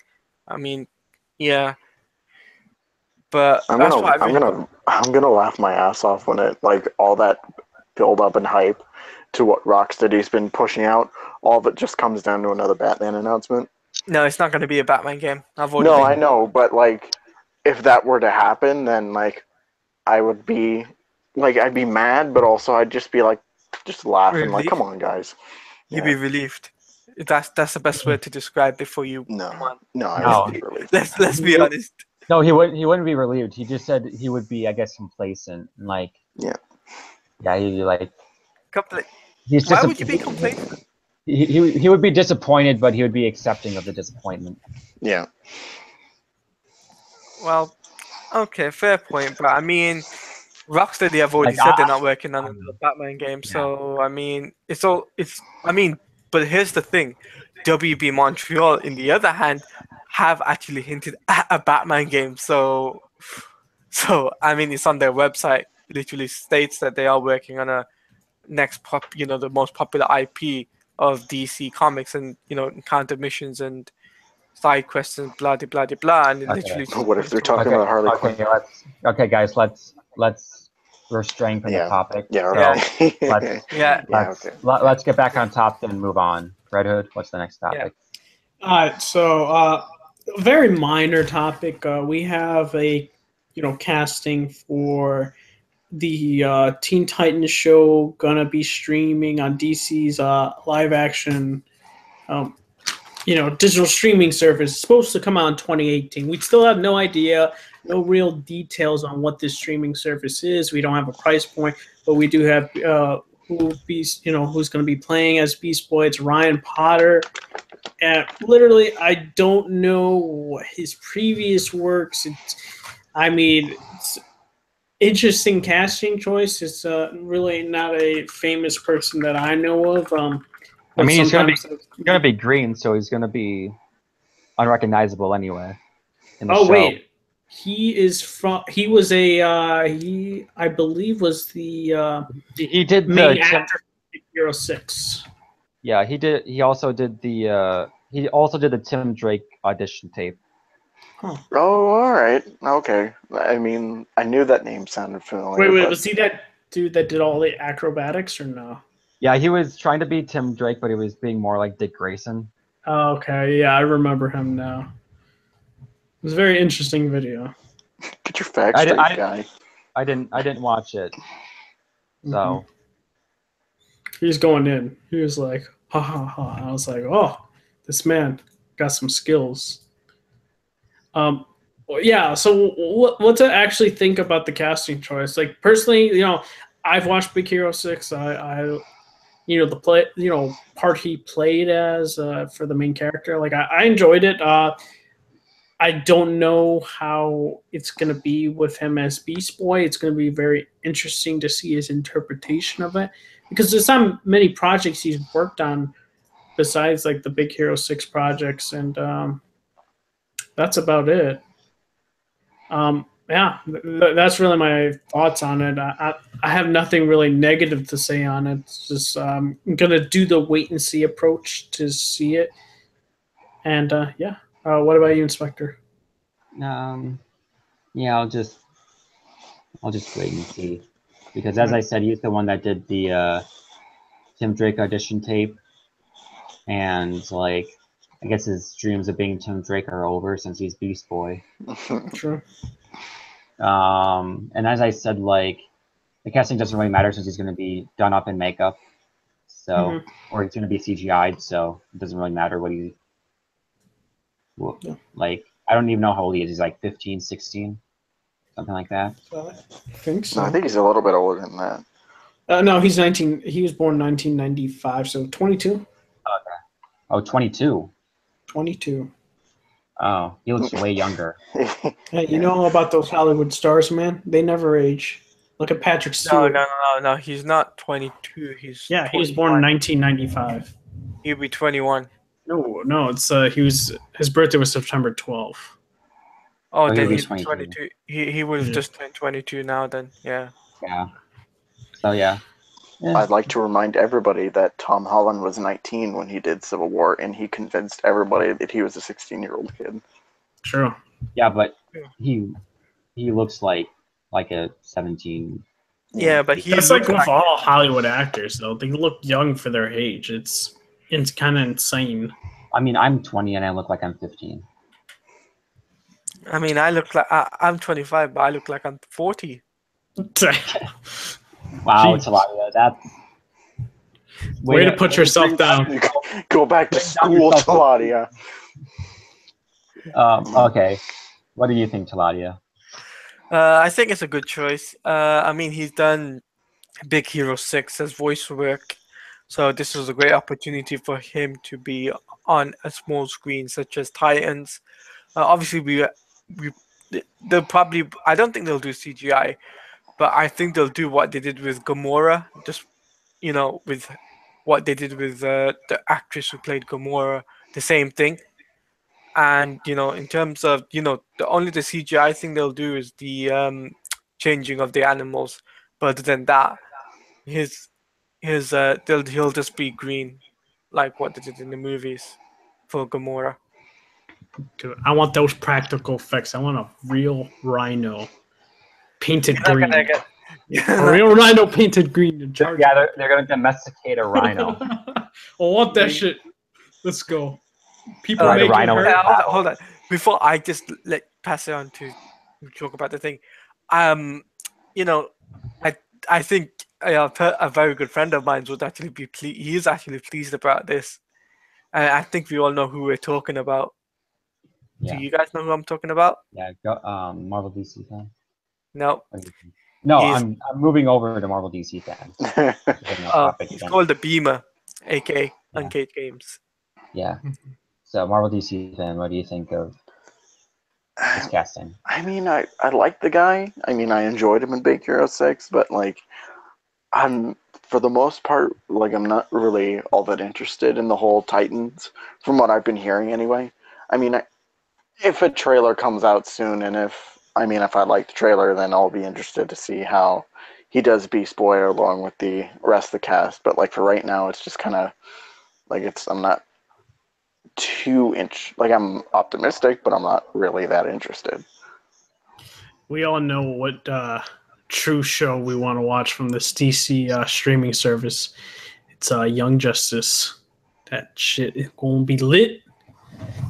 I mean, yeah. But I'm that's gonna why I really I'm gonna laugh my ass off when it, like, all that build up and hype to what Rocksteady's been pushing out, all of it just comes down to another Batman announcement. No, it's not going to be a Batman game. I've No, I already know, but like if that were to happen, then like I would be like I'd be mad, but also I'd just be like just laughing, like, Relief? come on, guys. You'd Yeah. be relieved. That's the best word to describe before you. No, Come on. no, I No. wouldn't be relieved. Let's be honest. No, he wouldn't be relieved. He just said he would be, I guess, complacent. And like, Yeah. yeah, he'd be like, he's Why just. would you be complacent? He would be disappointed, but he would be accepting of the disappointment. Yeah. Well, okay, fair point. But I mean, Rocksteady have already Like, said they're not working on I another Batman game. Yeah. So I mean, I mean, but here's the thing: WB Montreal, in the other hand, have actually hinted at a Batman game. So I mean, it's on their website. Literally states that they are working on a next the most popular IP of DC Comics, and encounter missions and side quests and blah de blah de blah, and it Okay. literally. What if they're talking about Harley Quinn? Okay, guys, let's restrain from the topic. Yeah. So Okay. let's get back on top and move on. Red Hood, what's the next topic? So very minor topic. We have a casting for the Teen Titans show gonna be streaming on DC's live action digital streaming service. It's supposed to come out in 2018. We still have no idea, no real details on what this streaming service is. We don't have a price point, but we do have who's going to be playing as Beast Boy. It's Ryan Potter. And literally, I don't know his previous works. It's interesting casting choice. It's really not a famous person that I know of. I mean, he's gonna be green, so he's gonna be unrecognizable anyway. Wait, he is from. He was I believe was the he did main the actor for Hero 6. Yeah, he did. He also did the Tim Drake audition tape. Huh. Oh, all right. Okay. I mean, I knew that name sounded familiar. Wait, but... was he that dude that did all the acrobatics or no? Yeah, he was trying to be Tim Drake, but he was being more like Dick Grayson. Oh, okay, yeah, I remember him now. It was a very interesting video. Get your facts straight, guy. I didn't watch it. So He's going in. He was like, ha ha ha. I was like, oh, this man got some skills. Yeah. So what to actually think about the casting choice? Like personally, I've watched Big Hero 6. The part he played as for the main character. Like I enjoyed it. I don't know how it's going to be with him as Beast Boy. It's going to be very interesting to see his interpretation of it because there's not many projects he's worked on besides like the Big Hero 6 projects, and that's about it. Yeah, that's really my thoughts on it. I have nothing really negative to say on it. It's just I'm gonna do the wait and see approach to see it, and yeah. What about you, Inspector? Yeah, I'll just wait and see, because as I said, he's the one that did the Tim Drake audition tape, and like I guess his dreams of being Tim Drake are over since he's Beast Boy. True. And as I said, like the casting doesn't really matter since he's going to be done up in makeup, so or he's going to be CGI'd, so it doesn't really matter what he. Like, I don't even know how old he is. He's like 15, 16, something like that. I think so. No, I think he's a little bit older than that. No, he's 19. He was born 1995, so 22. Okay. Oh, 22. 22. Oh, he looks way younger. Hey, you know about those Hollywood stars, man? They never age. Look at Patrick Stewart. No. He's not 22. He was born in 1995. He'll be 21. No, it's his birthday was September 12th. Oh, then he's 22. He would have just turned 22 now. Then yeah. Yeah. So yeah. I'd like to remind everybody that Tom Holland was 19 when he did Civil War, and he convinced everybody that he was a 16-year-old kid. True. Yeah, but he looks like a 17. Yeah, but that's like with all Hollywood actors, though. They look young for their age. It's kind of insane. I mean, I'm 20 and I look like I'm 15. I mean, I look like I'm 25, but I look like I'm 40. Wow, Jeez. Taladia, that's Way to put yourself down. Go back to school, Taladia. Okay, what do you think, Taladia? I think it's a good choice. I mean, he's done Big Hero 6 as voice work, so this was a great opportunity for him to be on a small screen such as Titans. Obviously, they'll probably. I don't think they'll do CGI, but I think they'll do what they did with Gamora. Just with what they did with the actress who played Gamora, the same thing. And in terms of the CGI thing they'll do is the changing of the animals. But other than that, he'll just be green, like what they did in the movies for Gamora. Dude, I want those practical effects. I want a real rhino painted You're not green. gonna get. A real rhino painted green and charge. Yeah, they're gonna domesticate a rhino. I want that shit. Let's go. People Ride a making rhino her. in battle. Hold on. Before I just pass it on to talk about the thing, you know, I think a very good friend of mine would actually be he is actually pleased about this, and I think we all know who we're talking about. Yeah. Do you guys know who I'm talking about? Yeah, go, Marvel DC fan. No. What do you think? No, He's- I'm moving over to Marvel DC fan. He's called the Beamer, aka Uncaged Games. Yeah. So Marvel DC fan, what do you think of this casting? I mean, I like the guy. I mean, I enjoyed him in Big Hero 6, but like, for the most part, like, I'm not really all that interested in the whole Titans, from what I've been hearing anyway. I mean, if a trailer comes out soon, and if I like the trailer, then I'll be interested to see how he does Beast Boy along with the rest of the cast. But like for right now, it's just kind of like I'm not too like I'm optimistic, but I'm not really that interested. We all know what true show we want to watch from this DC streaming service. It's Young Justice. That shit is gonna be lit.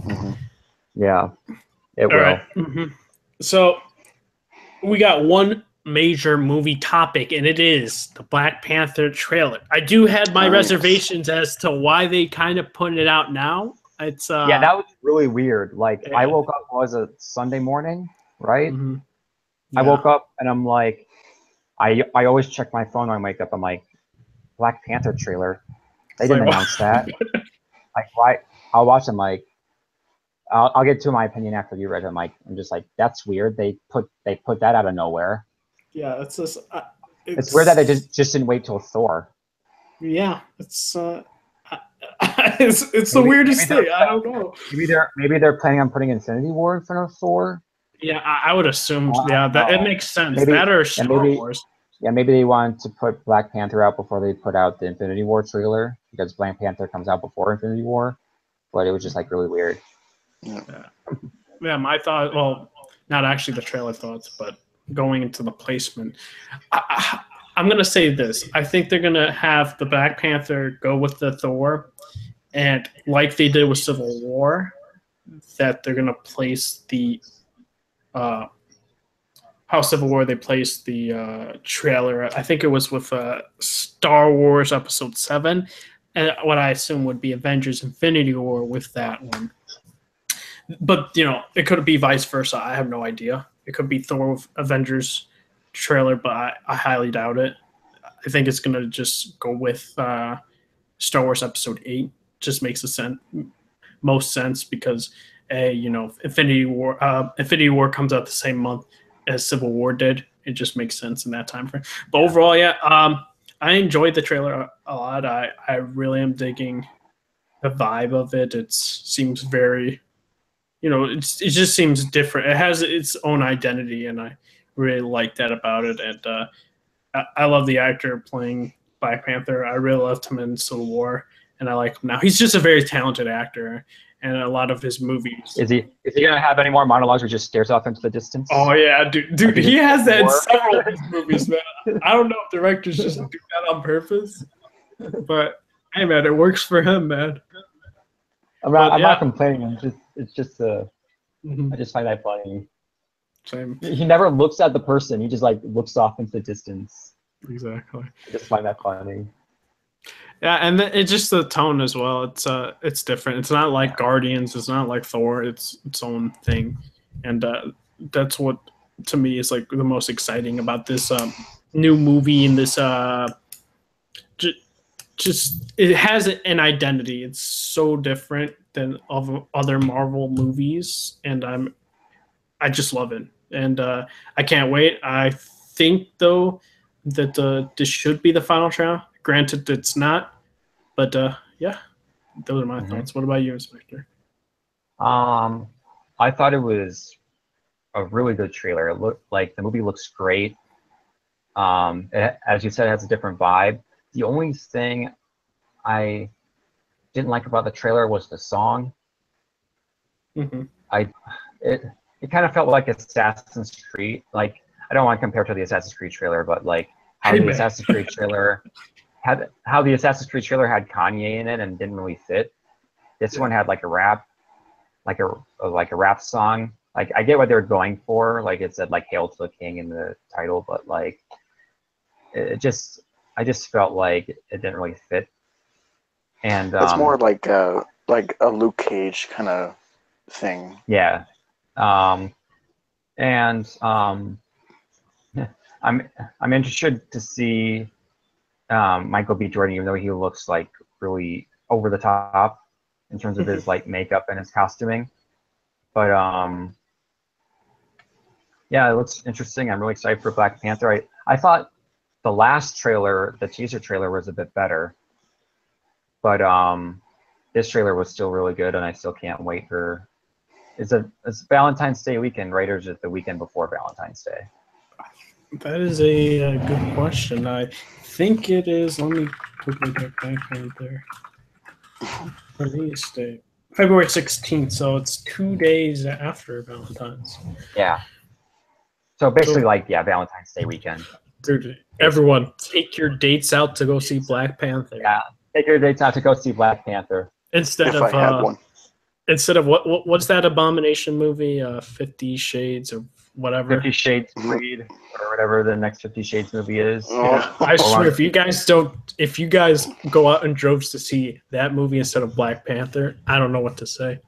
Mm-hmm. Yeah, it will. Right. Mm-hmm. So we got one major movie topic, and it is the Black Panther trailer. I do have my reservations as to why they kind of put it out now. It's yeah, that was really weird. Like I woke up, was a Sunday morning, right? Mm-hmm. Yeah. I woke up and I'm like, I always check my phone when I wake up. I'm like, Black Panther trailer. They didn't announce that. Like, why? I'll watch them. Like, I'll get to my opinion after you read it. I'm just like, that's weird. They put that out of nowhere. Yeah, it's just it's weird that they just didn't wait till Thor. Yeah, it's it's the weirdest thing. I don't know. Maybe they're planning on putting Infinity War in front of Thor. Yeah, I would assume. Yeah, that it makes sense. Maybe, that or Star Wars. Yeah, maybe they wanted to put Black Panther out before they put out the Infinity War trailer because Black Panther comes out before Infinity War, but it was just like really weird. Yeah, my thought. Well, not actually the trailer thoughts, but going into the placement. I'm gonna say this. I think they're gonna have the Black Panther go with the Thor, and like they did with Civil War, that they're gonna place the how Civil War they placed the trailer. I think it was with Star Wars Episode 7, and what I assume would be Avengers Infinity War with that one. But it could be vice versa. I have no idea. It could be Thor with Avengers trailer, but I highly doubt it. I think it's gonna just go with Star Wars Episode 8. Just makes most sense because Infinity War comes out the same month as Civil War did. It just makes sense in that time frame. But overall, I enjoyed the trailer a lot. I really am digging the vibe of it. It seems very, it just seems different. It has its own identity, and I really like that about it. And I love the actor playing Black Panther. I really loved him in Civil War, and I like him now. He's just a very talented actor. And a lot of his movies. Is he gonna have any more monologues or just stares off into the distance? Oh yeah, dude, he has that in several of his movies, man. I don't know if directors just do that on purpose, but hey, man, it works for him, man. I'm not complaining. It's just Mhm. I just find that funny. Same. He never looks at the person. He just like looks off into the distance. Exactly. I just find that funny. Yeah, and it's just the tone as well. It's different. It's not like Yeah. Guardians. It's not like Thor. It's its own thing, and that's what to me is like the most exciting about this new movie and this just it has an identity. It's so different than of other Marvel movies, and I just love it, and I can't wait. I think though that this should be the final trailer. Granted, it's not, but yeah, those are my thoughts. What about you, Inspector? I thought it was a really good trailer. It looked like the movie looks great. As you said, it has a different vibe. The only thing I didn't like about the trailer was the song. Mm-hmm. It kind of felt like Assassin's Creed. Like, I don't want to compare to the Assassin's Creed trailer, but like how the Assassin's Creed trailer had Kanye in it and didn't really fit. This one had like a rap, like a rap song. Like, I get what they're going for. Like, it said like "Hail to the King" in the title, but like I just felt like it didn't really fit. And It's more like a Luke Cage kind of thing. yeah. And I'm interested to see Michael B. Jordan, even though he looks like really over the top in terms of his like makeup and his costuming. But yeah, it looks interesting. I'm really excited for Black Panther. I thought the last trailer, the teaser trailer, was a bit better, but this trailer was still really good, and I still can't wait for. It's Valentine's Day weekend, right, or is it the weekend before Valentine's Day? That is a good question. I think it is. Let me quickly get back right there. Release date February 16th, so it's 2 days after Valentine's. Yeah. So basically, Valentine's Day weekend. Dude, everyone, take your dates out to go see Black Panther. Yeah, take your dates out to go see Black Panther. Instead If I had one. Instead of what's that abomination movie? 50 Shades or whatever. 50 Shades Freed or whatever the next 50 Shades movie is. Yeah, I swear, if you guys go out in droves to see that movie instead of Black Panther, I don't know what to say.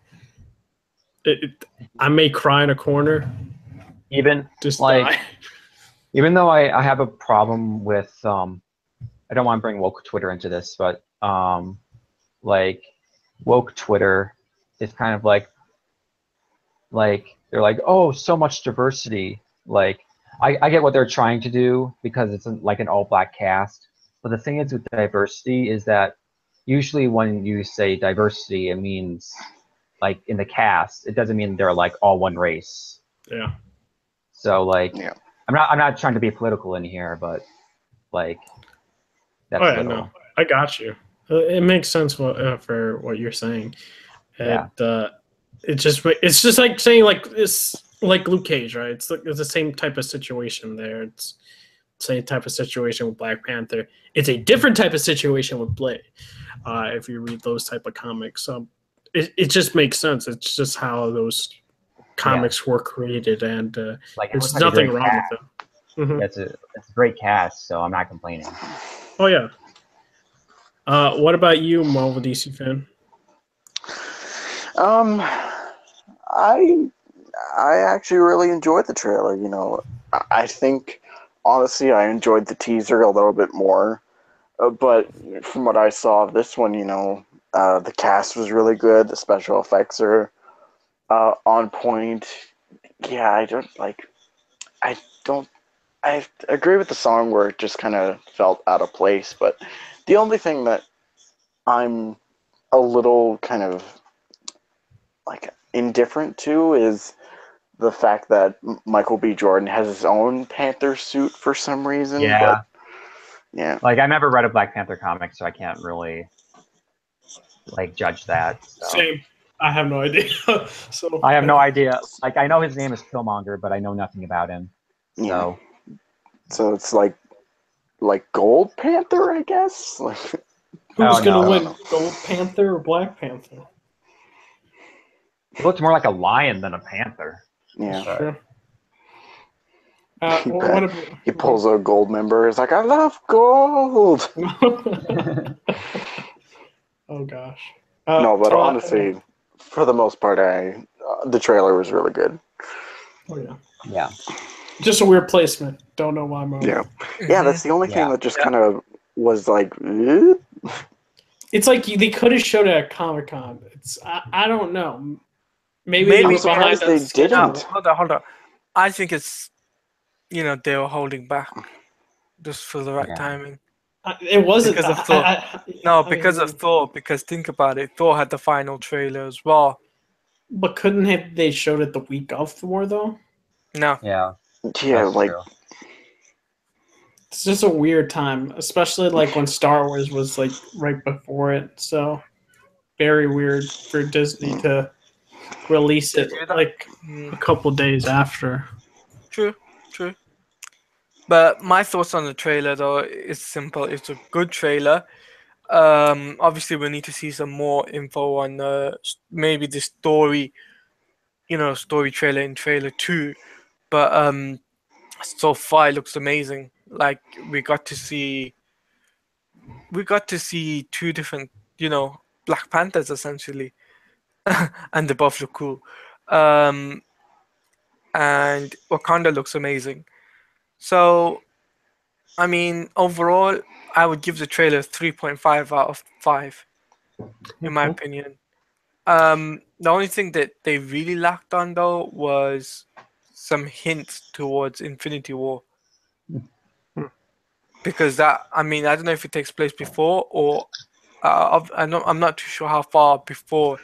I may cry in a corner. Even just like, die. Even though I have a problem with I don't want to bring woke Twitter into this, but like woke Twitter is kind of like they're like, oh, so much diversity. Like, I get what they're trying to do because it's like an all black cast. But the thing is with diversity is that usually when you say diversity, it means like in the cast. It doesn't mean they're like all one race. Yeah. So like, Yeah. I'm not trying to be political in here, but like, that's no, I got you. It makes sense for what you're saying. Yeah. It's just like saying like this, like Luke Cage, right? It's the same type of situation there. It's the same type of situation with Black Panther. It's a different type of situation with Blade. If you read those type of comics, it just makes sense. It's just how those comics were created, and like, there's nothing wrong with them. Mm-hmm. It's a great cast, so I'm not complaining. Oh yeah. What about you, Marvel DC fan? I actually really enjoyed the trailer. You know, I think honestly I enjoyed the teaser a little bit more, but from what I saw of this one, you know, the cast was really good. The special effects are on point. Yeah, I agree with the song where it just kind of felt out of place, but the only thing that I'm a little kind of like indifferent to is the fact that Michael B. Jordan has his own Panther suit for some reason. Yeah. But, yeah. Like, I never read a Black Panther comic, so I can't really like judge that. So. Same. I have no idea. So I have no idea. Like, I know his name is Killmonger, but I know nothing about him. So. Yeah. So it's like Gold Panther, I guess. Who's gonna win, Gold Panther or Black Panther? It looked more like a lion than a panther. Yeah. But Sure. He, What about, he pulls a gold member. He's like, I love gold. oh gosh. No, but so, honestly, for the most part, the trailer was really good. oh yeah. yeah. Just a weird placement. Don't know why. Yeah, yeah. That's the only thing Yeah. that just kind of was like. "Eh?" It's like they could have showed it at Comic-Con. I don't know. Maybe they Maybe were behind surprised they that schedule. didn't. Hold on. I think it's, they were holding back just for the right Yeah. timing. It wasn't Because of Thor. Because of Thor. Because think about it, Thor had the final trailer as well. But couldn't have they showed it the week of Thor though? No. Yeah. Yeah, That's like true. It's just a weird time, especially like when Star Wars was like right before it. So very weird for Disney to release it like a couple days after. True. But my thoughts on the trailer though is simple. It's a good trailer. Obviously we need to see some more info on maybe the story, story trailer in trailer 2. But so far it looks amazing. Like we got to see two different, Black Panthers essentially, and they both look cool. And Wakanda looks amazing. So, I mean, overall, I would give the trailer 3.5 out of 5, in my opinion. The only thing that they really lacked on though was some hints towards Infinity War. Because I don't know if it takes place before or I'm not too sure how far before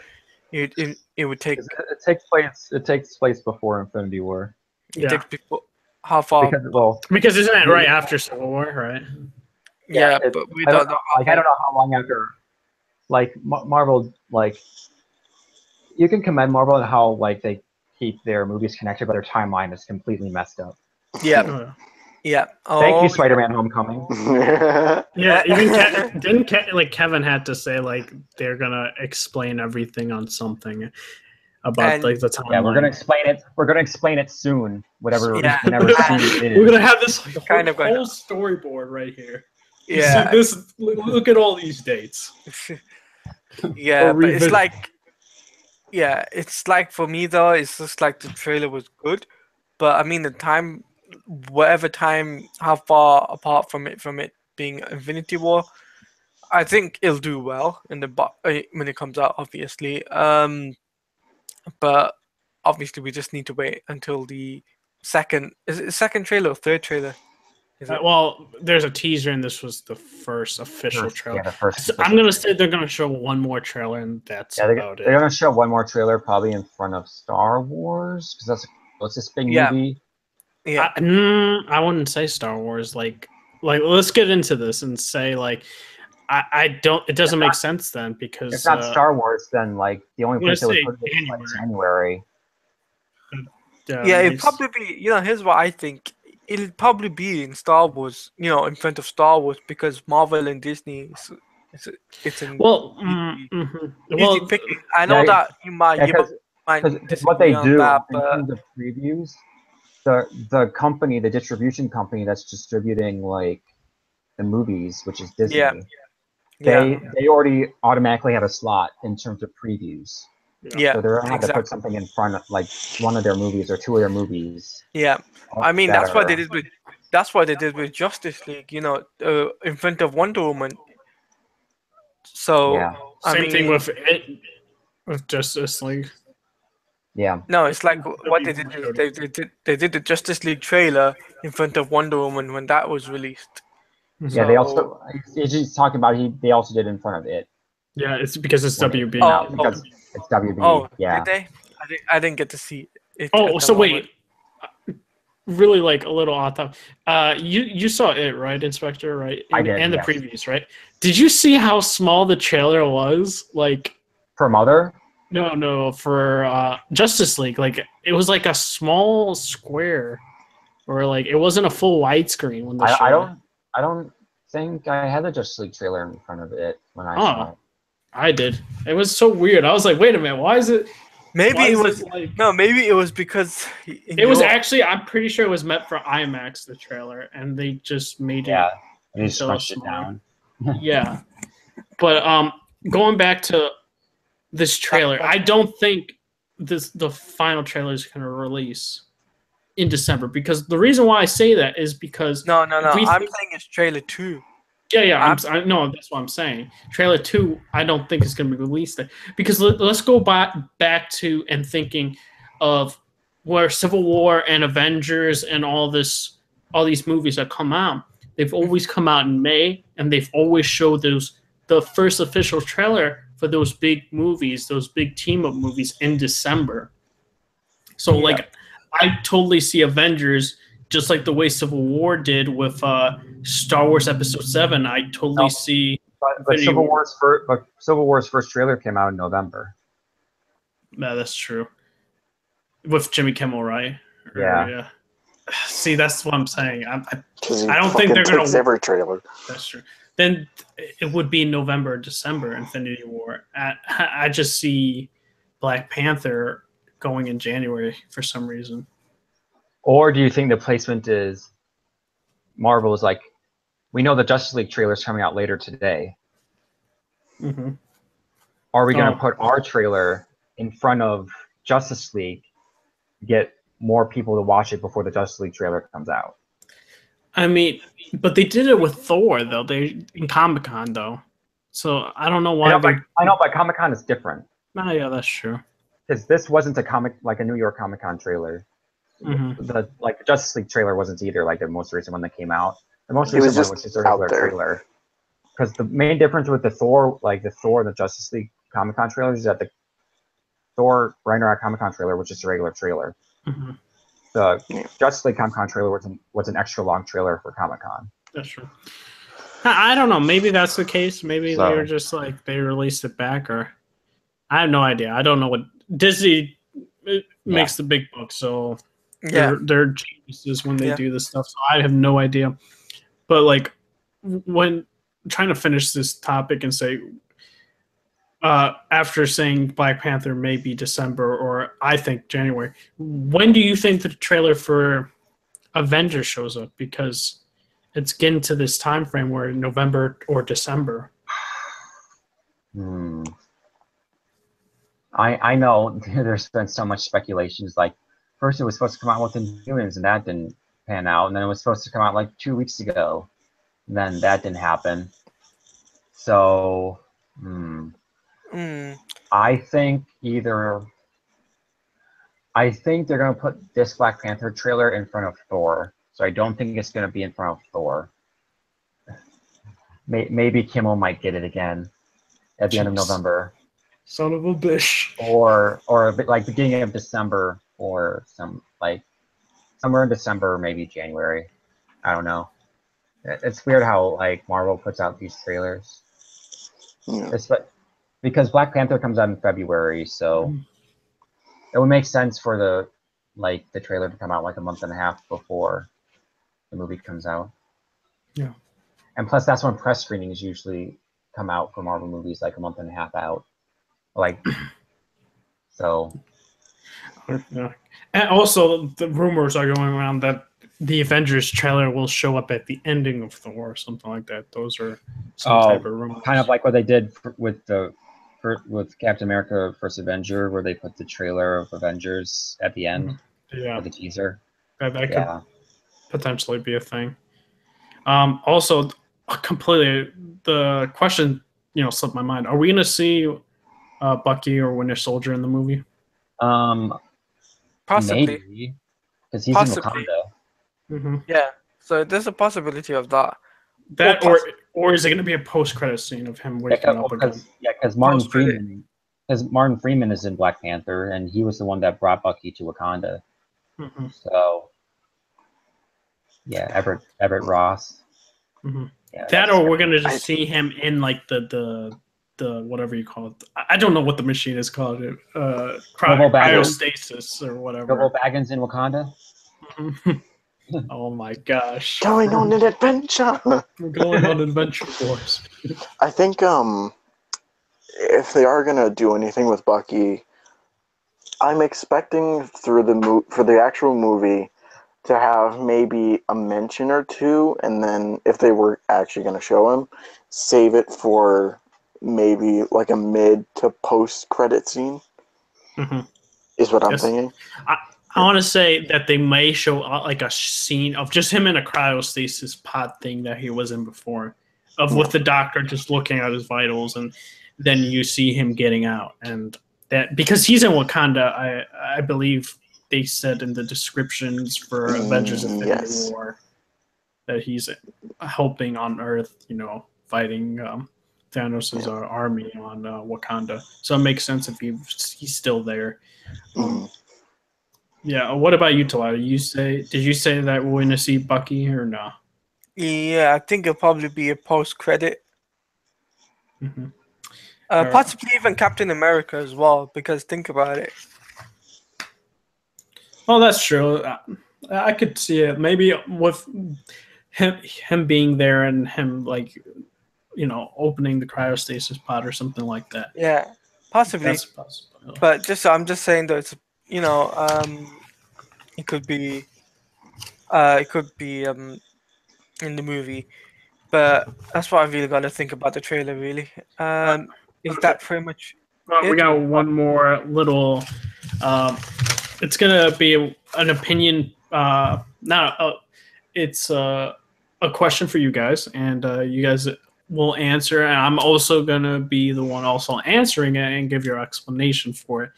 it would take. It takes place before Infinity War. Yeah, Takes before how far? because isn't it right after Civil War, right? Yeah, it- but we I don't know. I don't know how long after. Like Marvel, like you can commend Marvel on how like they keep their movies connected, but their timeline is completely messed up. Yeah, yeah. Thank you, Spider-Man: Homecoming. Yeah, even Kevin had to say like they're gonna explain everything on something about And- like the timeline. Yeah, we're gonna explain it. We're gonna explain it soon. Whatever, Yeah. whenever soon it is. We're gonna have this Kind of whole storyboard right here. You Yeah, see this? Look at all these dates. yeah, Or but it's revisit. like, it's like for me though, it's just like the trailer was good, but I mean the time, how far apart from it being Infinity War, I think it'll do well in when it comes out, obviously. But obviously we just need to wait until the second. Is it the second trailer or third trailer? Is it? Well, there's a teaser, and this was the first official trailer. Yeah, the first. So I'm gonna say they're gonna show one more trailer, and that's about They're it. gonna show one more trailer, probably in front of Star Wars, because that's this big movie. Yeah. I wouldn't say Star Wars. Like let's get into this and say like I don't. It doesn't make sense then because If not Star Wars, then like the only place they would put it is like January. Yeah, it'd probably be. Here's what I think. It'll probably be in Star Wars. In front of Star Wars because Marvel and Disney. It's an easy picking. I know that you might Because what they do that, in terms of previews, the distribution company that's distributing like the movies, which is Disney, they already automatically have a slot in terms of previews. Yeah, so they're gonna have to put something in front of like one of their movies or two of their movies. Yeah, I mean that's what they did with Justice League. In front of Wonder Woman. So yeah. Same thing with Justice League. Yeah. No, it's like what they did. They did the Justice League trailer in front of Wonder Woman when that was released. Yeah, they also. He's talking about they also did in front of it. Yeah, it's because it's WB. Because it's WB. Oh, yeah. Did they? I didn't get to see it. Oh, so wait. Really, like a little off top. You saw it, right, Inspector? Right, I did, and the previews, right? Did you see how small the trailer was? Like for Mother? No, for Justice League. Like it was like a small square, or like it wasn't a full widescreen when they showed it. I don't think I had the Justice League trailer in front of it when I saw it. I did. It was so weird. I was like, wait a minute, why is it Maybe Why it is was like no. Maybe it was because in it was Europe- actually. I'm pretty sure it was meant for IMAX, the trailer, and they just made Yeah, it they just into a scrunched it smaller. down. Yeah, but going back to this trailer, I don't think the final trailer is going to release in December, because the reason why I say that is because no. if we I'm think, saying it's trailer 2. no, that's what I'm saying. Trailer 2, I don't think is going to be released there, because let's go back to and thinking of where Civil War and Avengers and all these movies that come out. They've always come out in May, and they've always showed the first official trailer for those big movies, those big team up movies in December. So Yeah. like, I totally see Avengers just like the way Civil War did with Star Wars Episode 7. I totally No. see. But Infinity War. Civil War's first trailer came out in November. Yeah, that's true. With Jimmy Kimmel, right? Yeah. See, that's what I'm saying. I Because don't think they're takes gonna. every trailer. That's true. Then it would be November or December, Infinity War. I just see Black Panther going in January for some reason. Or do you think the placement is Marvel is like, we know the Justice League trailer is coming out later today. Mm-hmm. Are we going to put our trailer in front of Justice League, get more people to watch it before the Justice League trailer comes out? I mean, but they did it with Thor though. They in Comic-Con though, so I don't know why. I know, but Comic-Con is different. Oh, yeah, that's true. Because this wasn't a New York Comic-Con trailer. Mm-hmm. The Justice League trailer wasn't either, like the most recent one that came out. The most recent one was just a regular trailer. Because the main difference with the Thor and the Justice League Comic-Con trailers is that the Thor Ragnarok Comic-Con trailer was just a regular trailer. Mm-hmm. The Justice League Comic-Con trailer was an extra long trailer for Comic-Con. That's true. I don't know. Maybe that's the case. Maybe they were just like, they released it back, or I have no idea. I don't know what Disney makes the big bucks, so they're geniuses when they do this stuff. So I have no idea. But like, when trying to finish this topic and say, after saying Black Panther may be December, or I think January, when do you think the trailer for Avengers shows up? Because it's getting to this time frame where November or December. I know there's been so much speculations. Like, first it was supposed to come out within Humans, and that didn't pan out. And then it was supposed to come out like 2 weeks ago. And then that didn't happen. So, I think they're going to put this Black Panther trailer in front of Thor. So I don't think it's going to be in front of Thor. Maybe Kimmel might get it again at the end of November. Son of a bitch. Or a bit like beginning of December, or somewhere in December, or maybe January. I don't know. It's weird how like Marvel puts out these trailers. Because Black Panther comes out in February, so it would make sense for the trailer to come out like a month and a half before the movie comes out. Yeah. And plus, that's when press screenings usually come out for Marvel movies, like a month and a half out. So. Yeah. And also, the rumors are going around that the Avengers trailer will show up at the ending of Thor or something like that. Those are some type of rumors. Kind of like what they did with Captain America First Avenger, where they put the trailer of Avengers at the end for the teaser. That could potentially be a thing. Also, completely, the question slipped my mind. Are we going to see Bucky or Winter Soldier in the movie? Possibly. Because he's in Wakanda. Mm-hmm. Yeah, so there's a possibility of that. Or is it going to be a post-credit scene of him waking up again? Because Martin Freeman is in Black Panther, and he was the one that brought Bucky to Wakanda. Mm-hmm. So, yeah, Everett Ross. Mm-hmm. Yeah, or we're going to just see him in like the whatever you call it. I don't know what the machine is called. Cryostasis or whatever. Bilbo Baggins in Wakanda. Oh my gosh! Going on an adventure. We're going on adventure, boys. I think if they are gonna do anything with Bucky, I'm expecting through the for the actual movie to have maybe a mention or two, and then if they were actually going to show him, save it for maybe like a mid to post credit scene. Mm-hmm. Is what I'm Yes. thinking. I want to say that they may show like a scene of just him in a cryostasis pod thing that he was in before, of with the doctor just looking at his vitals, and then you see him getting out, and that because he's in Wakanda, I believe they said in the descriptions for Avengers Infinity Yes. War that he's helping on Earth, fighting Thanos' army on Wakanda. So it makes sense if he's still there. Yeah. What about you, Talata? Did you say that we're going to see Bucky or no? Yeah, I think it'll probably be a post credit. Mm-hmm. Possibly even Captain America as well, because think about it. Well, that's true. I could see it. Maybe with him being there and him opening the cryostasis pod or something like that. Yeah, possibly. That's possible. But I'm just saying that it's, it could be in the movie. But that's what I really got to think about the trailer. Really, is that pretty much Well, we it? got one more little. It's gonna be an opinion. It's a question for you guys, and you guys will answer. And I'm also gonna be the one also answering it and give your explanation for it.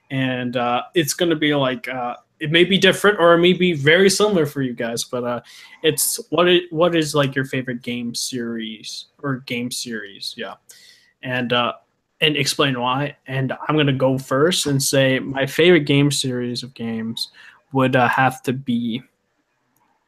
And it's gonna be like it may be different or it may be very similar for you guys, but it's what is like your favorite game series or game series? Yeah, and explain why. And I'm gonna go first and say my favorite game series of games would have to be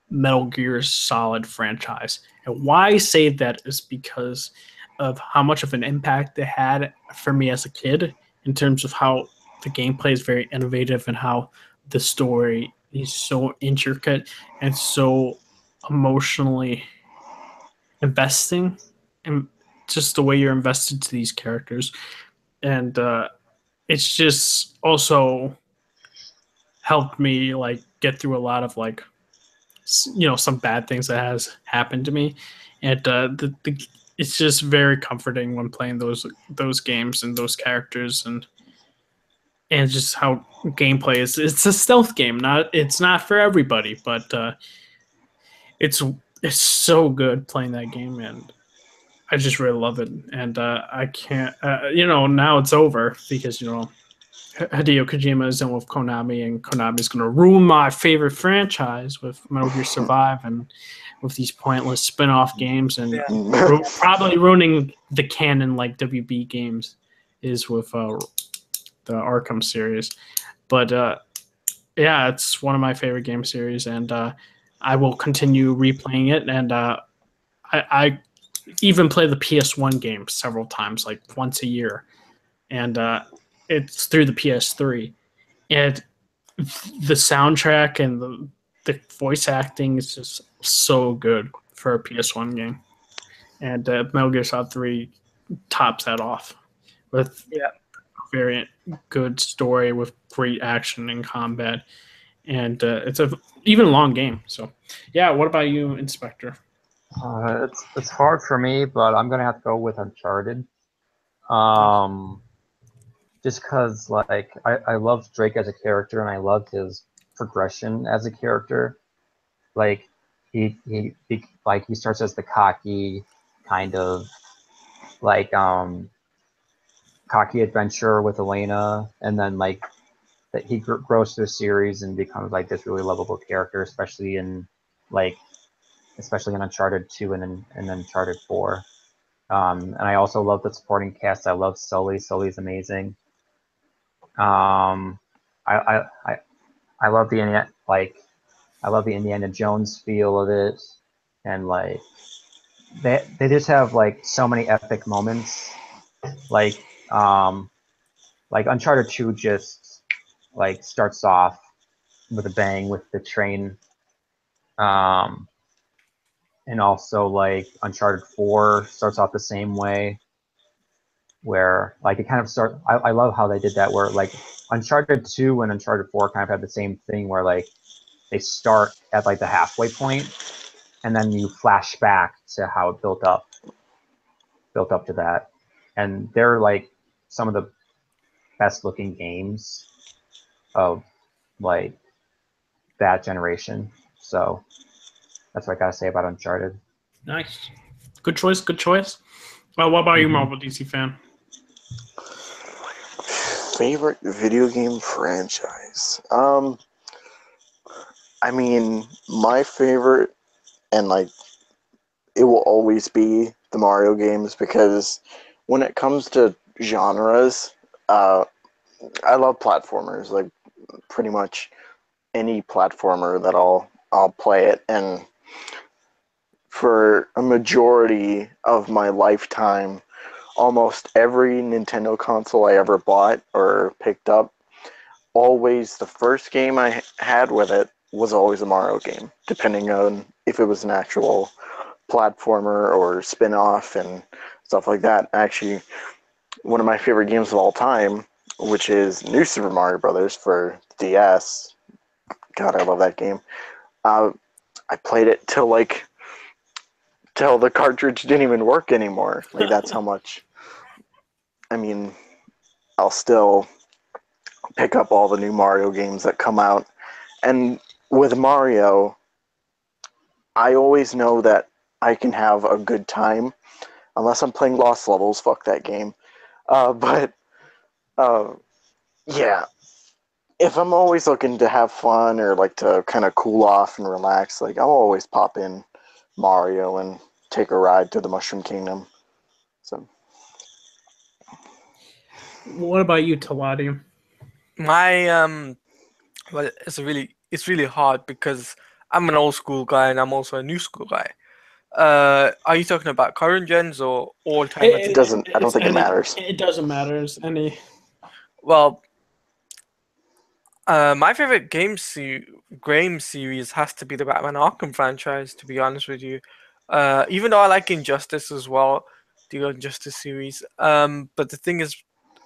Metal Gear Solid franchise. And why I say that is because of how much of an impact it had for me as a kid in terms of how the gameplay is very innovative and how the story is so intricate and so emotionally investing, and just the way you're invested to these characters. And it's just also helped me like get through a lot of like some bad things that has happened to me, and it's just very comforting when playing those games and those characters, and just how gameplay is. It's a stealth game, it's not for everybody, but it's it's so good playing that game, and I just really love it. And I can't now it's over because Hideo Kojima is in with Konami, and Konami's going to ruin my favorite franchise with Metal Gear Survive and with these pointless spin-off games, and probably ruining the canon like WB games is with the Arkham series. But yeah, it's one of my favorite game series, and I will continue replaying it. And I even play the PS1 game several times, like once a year, and it's through the PS3. And the soundtrack and the voice acting is just so good for a PS1 game. And Metal Gear Solid 3 tops that off with a very good story with great action and combat. And it's a even long game. So, yeah, what about you, Inspector? It's hard for me, but I'm gonna have to go with Uncharted. Just because like I love Drake as a character and I love his progression as a character. Like he starts as the cocky kind of like cocky adventurer with Elena, and then like that he grows through the series and becomes like this really lovable character, especially in Uncharted 2 and Uncharted 4. And I also love the supporting cast. I love Sully. Sully's amazing. I love the Indiana Jones feel of it, and like they just have like so many epic moments. Like Uncharted 2 just like starts off with a bang with the train. And also like Uncharted 4 starts off the same way, where like it kind of I love how they did that, where like Uncharted 2 and Uncharted 4 kind of had the same thing where like they start at like the halfway point and then you flash back to how it built up to that. And they're like some of the best looking games of like that generation. So that's what I gotta say about Uncharted. Nice. Good choice. Good choice. Well, what about you, Mhm. Marvel DC fan? Favorite video game franchise? I mean, my favorite, and like, it will always be the Mario games because when it comes to genres, I love platformers. Like, pretty much any platformer that I'll play it, and for a majority of my lifetime, almost every Nintendo console I ever bought or picked up, always the first game I had with it was always a Mario game, depending on if it was an actual platformer or spin-off and stuff like that. Actually, one of my favorite games of all time, which is New Super Mario Brothers for DS. God, I love that game. I played it till the cartridge didn't even work anymore. Like, that's how much. I mean, I'll still pick up all the new Mario games that come out. And with Mario, I always know that I can have a good time. Unless I'm playing Lost Levels, fuck that game. But, yeah. If I'm always looking to have fun or like to kind of cool off and relax, like, I'll always pop in Mario and take a ride to the Mushroom Kingdom. So, What about you, Talati? My well, it's really hard because I'm an old school guy and I'm also a new school guy. Are you talking about current gens or all time? it doesn't, I don't think it matters. It doesn't matter. It's any. Well, my favorite game series has to be the Batman Arkham franchise. To be honest with you, even though I like Injustice as well, the Injustice series. But the thing is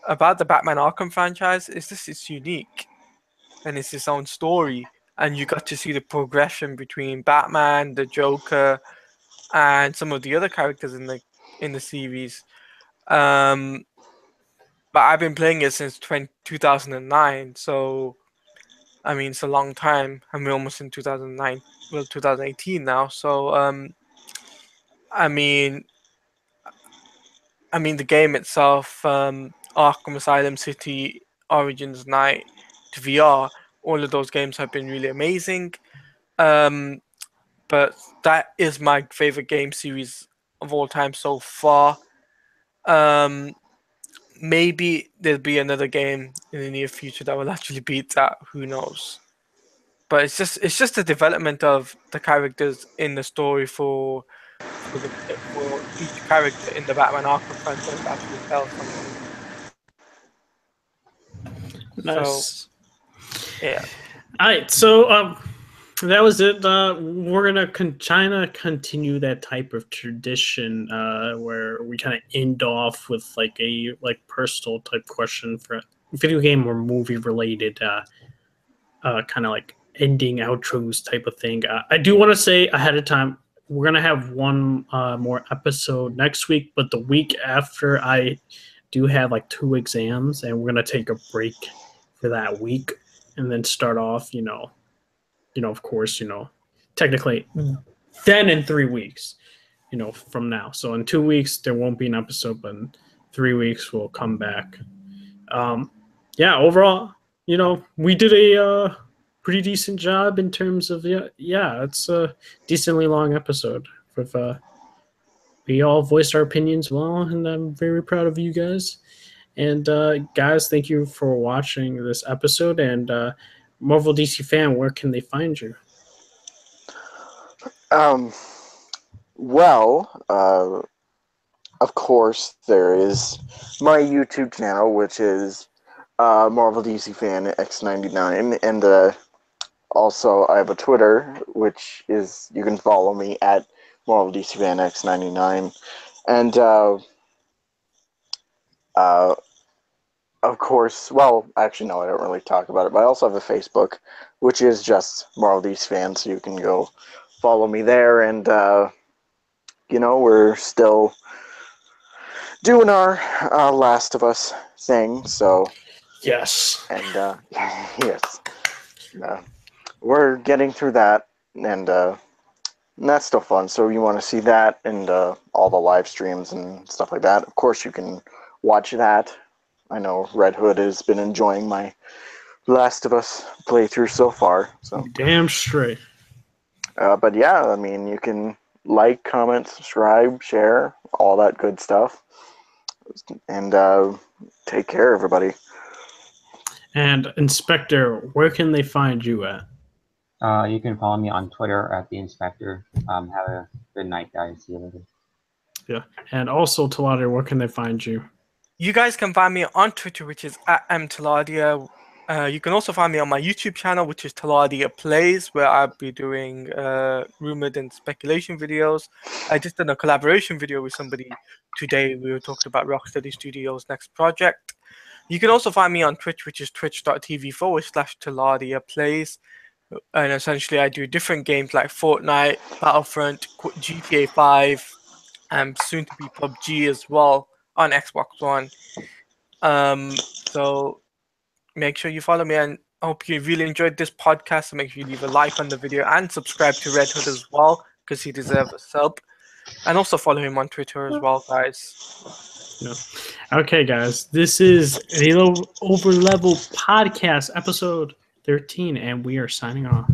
about the Batman Arkham franchise is this: it's unique and it's its own story, and you got to see the progression between Batman, the Joker, and some of the other characters in the series. Um, but I've been playing it since 2009, so I mean it's a long time. I mean almost in 2009, well 2018 now. So I mean the game itself, Arkham Asylum City, Origins Night, to VR, all of those games have been really amazing. Um, but that is my favorite game series of all time so far. Um, maybe there'll be another game in the near future that will actually beat that. Who knows? But it's just the development of the characters in the story for each character in the Batman Arkham franchise to actually tell something. So Nice. yeah, All right, so that was it. We're gonna China continue that type of tradition where we kind of end off with like a personal type question for video game or movie related, kind of like ending outros type of thing. I do want to say ahead of time we're gonna have one more episode next week, but the week after I do have like 2 exams, and we're gonna take a break for that week, and then start off. Of course, technically, then in 3 weeks, from now. So in 2 weeks there won't be an episode, but in 3 weeks we'll come back. Yeah, overall, we did a pretty decent job in terms of yeah, it's a decently long episode. With we all voiced our opinions well, and I'm very proud of you guys. And guys, thank you for watching this episode. And Marvel DC fan, where can they find you? Um, well, of course, there is my YouTube channel, which is Marvel DC Fan X99, and also I have a Twitter, which is you can follow me at Marvel DC Fan X99, and uh, of course, well, actually, no, I don't really talk about it, but I also have a Facebook, which is just Marley's fans, so you can go follow me there. And, we're still doing our Last of Us thing, so, Yes. and, yes, uh, we're getting through that, and that's still fun. So you want to see that and all the live streams and stuff like that, of course you can watch that. I know Red Hood has been enjoying my Last of Us playthrough so far. So, Damn straight. but yeah, I mean, you can like, comment, subscribe, share, all that good stuff, and take care, everybody. And Inspector, where can they find you at? You can follow me on Twitter at the Inspector. Have a good night, guys. See you later. Yeah. And also, Taladia, where can they find you? You guys can find me on Twitter, which is @mtaladia. You can also find me on my YouTube channel, which is Taladia Plays, where I'll be doing rumored and speculation videos. I just did a collaboration video with somebody today. We were talking about Rocksteady Studios' next project. You can also find me on Twitch, which is twitch.tv/Taladia Plays. And essentially, I do different games like Fortnite, Battlefront, GTA 5, and soon to be PUBG as well on Xbox One. So make sure you follow me, and I hope you really enjoyed this podcast. So make sure you leave a like on the video and subscribe to Red Hood as well, because he deserves a sub. And also follow him on Twitter as well, guys. Yeah. Okay, guys, this is the Overleveled podcast, episode 13, and we are signing off.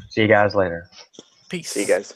See you guys later. Peace. See you guys.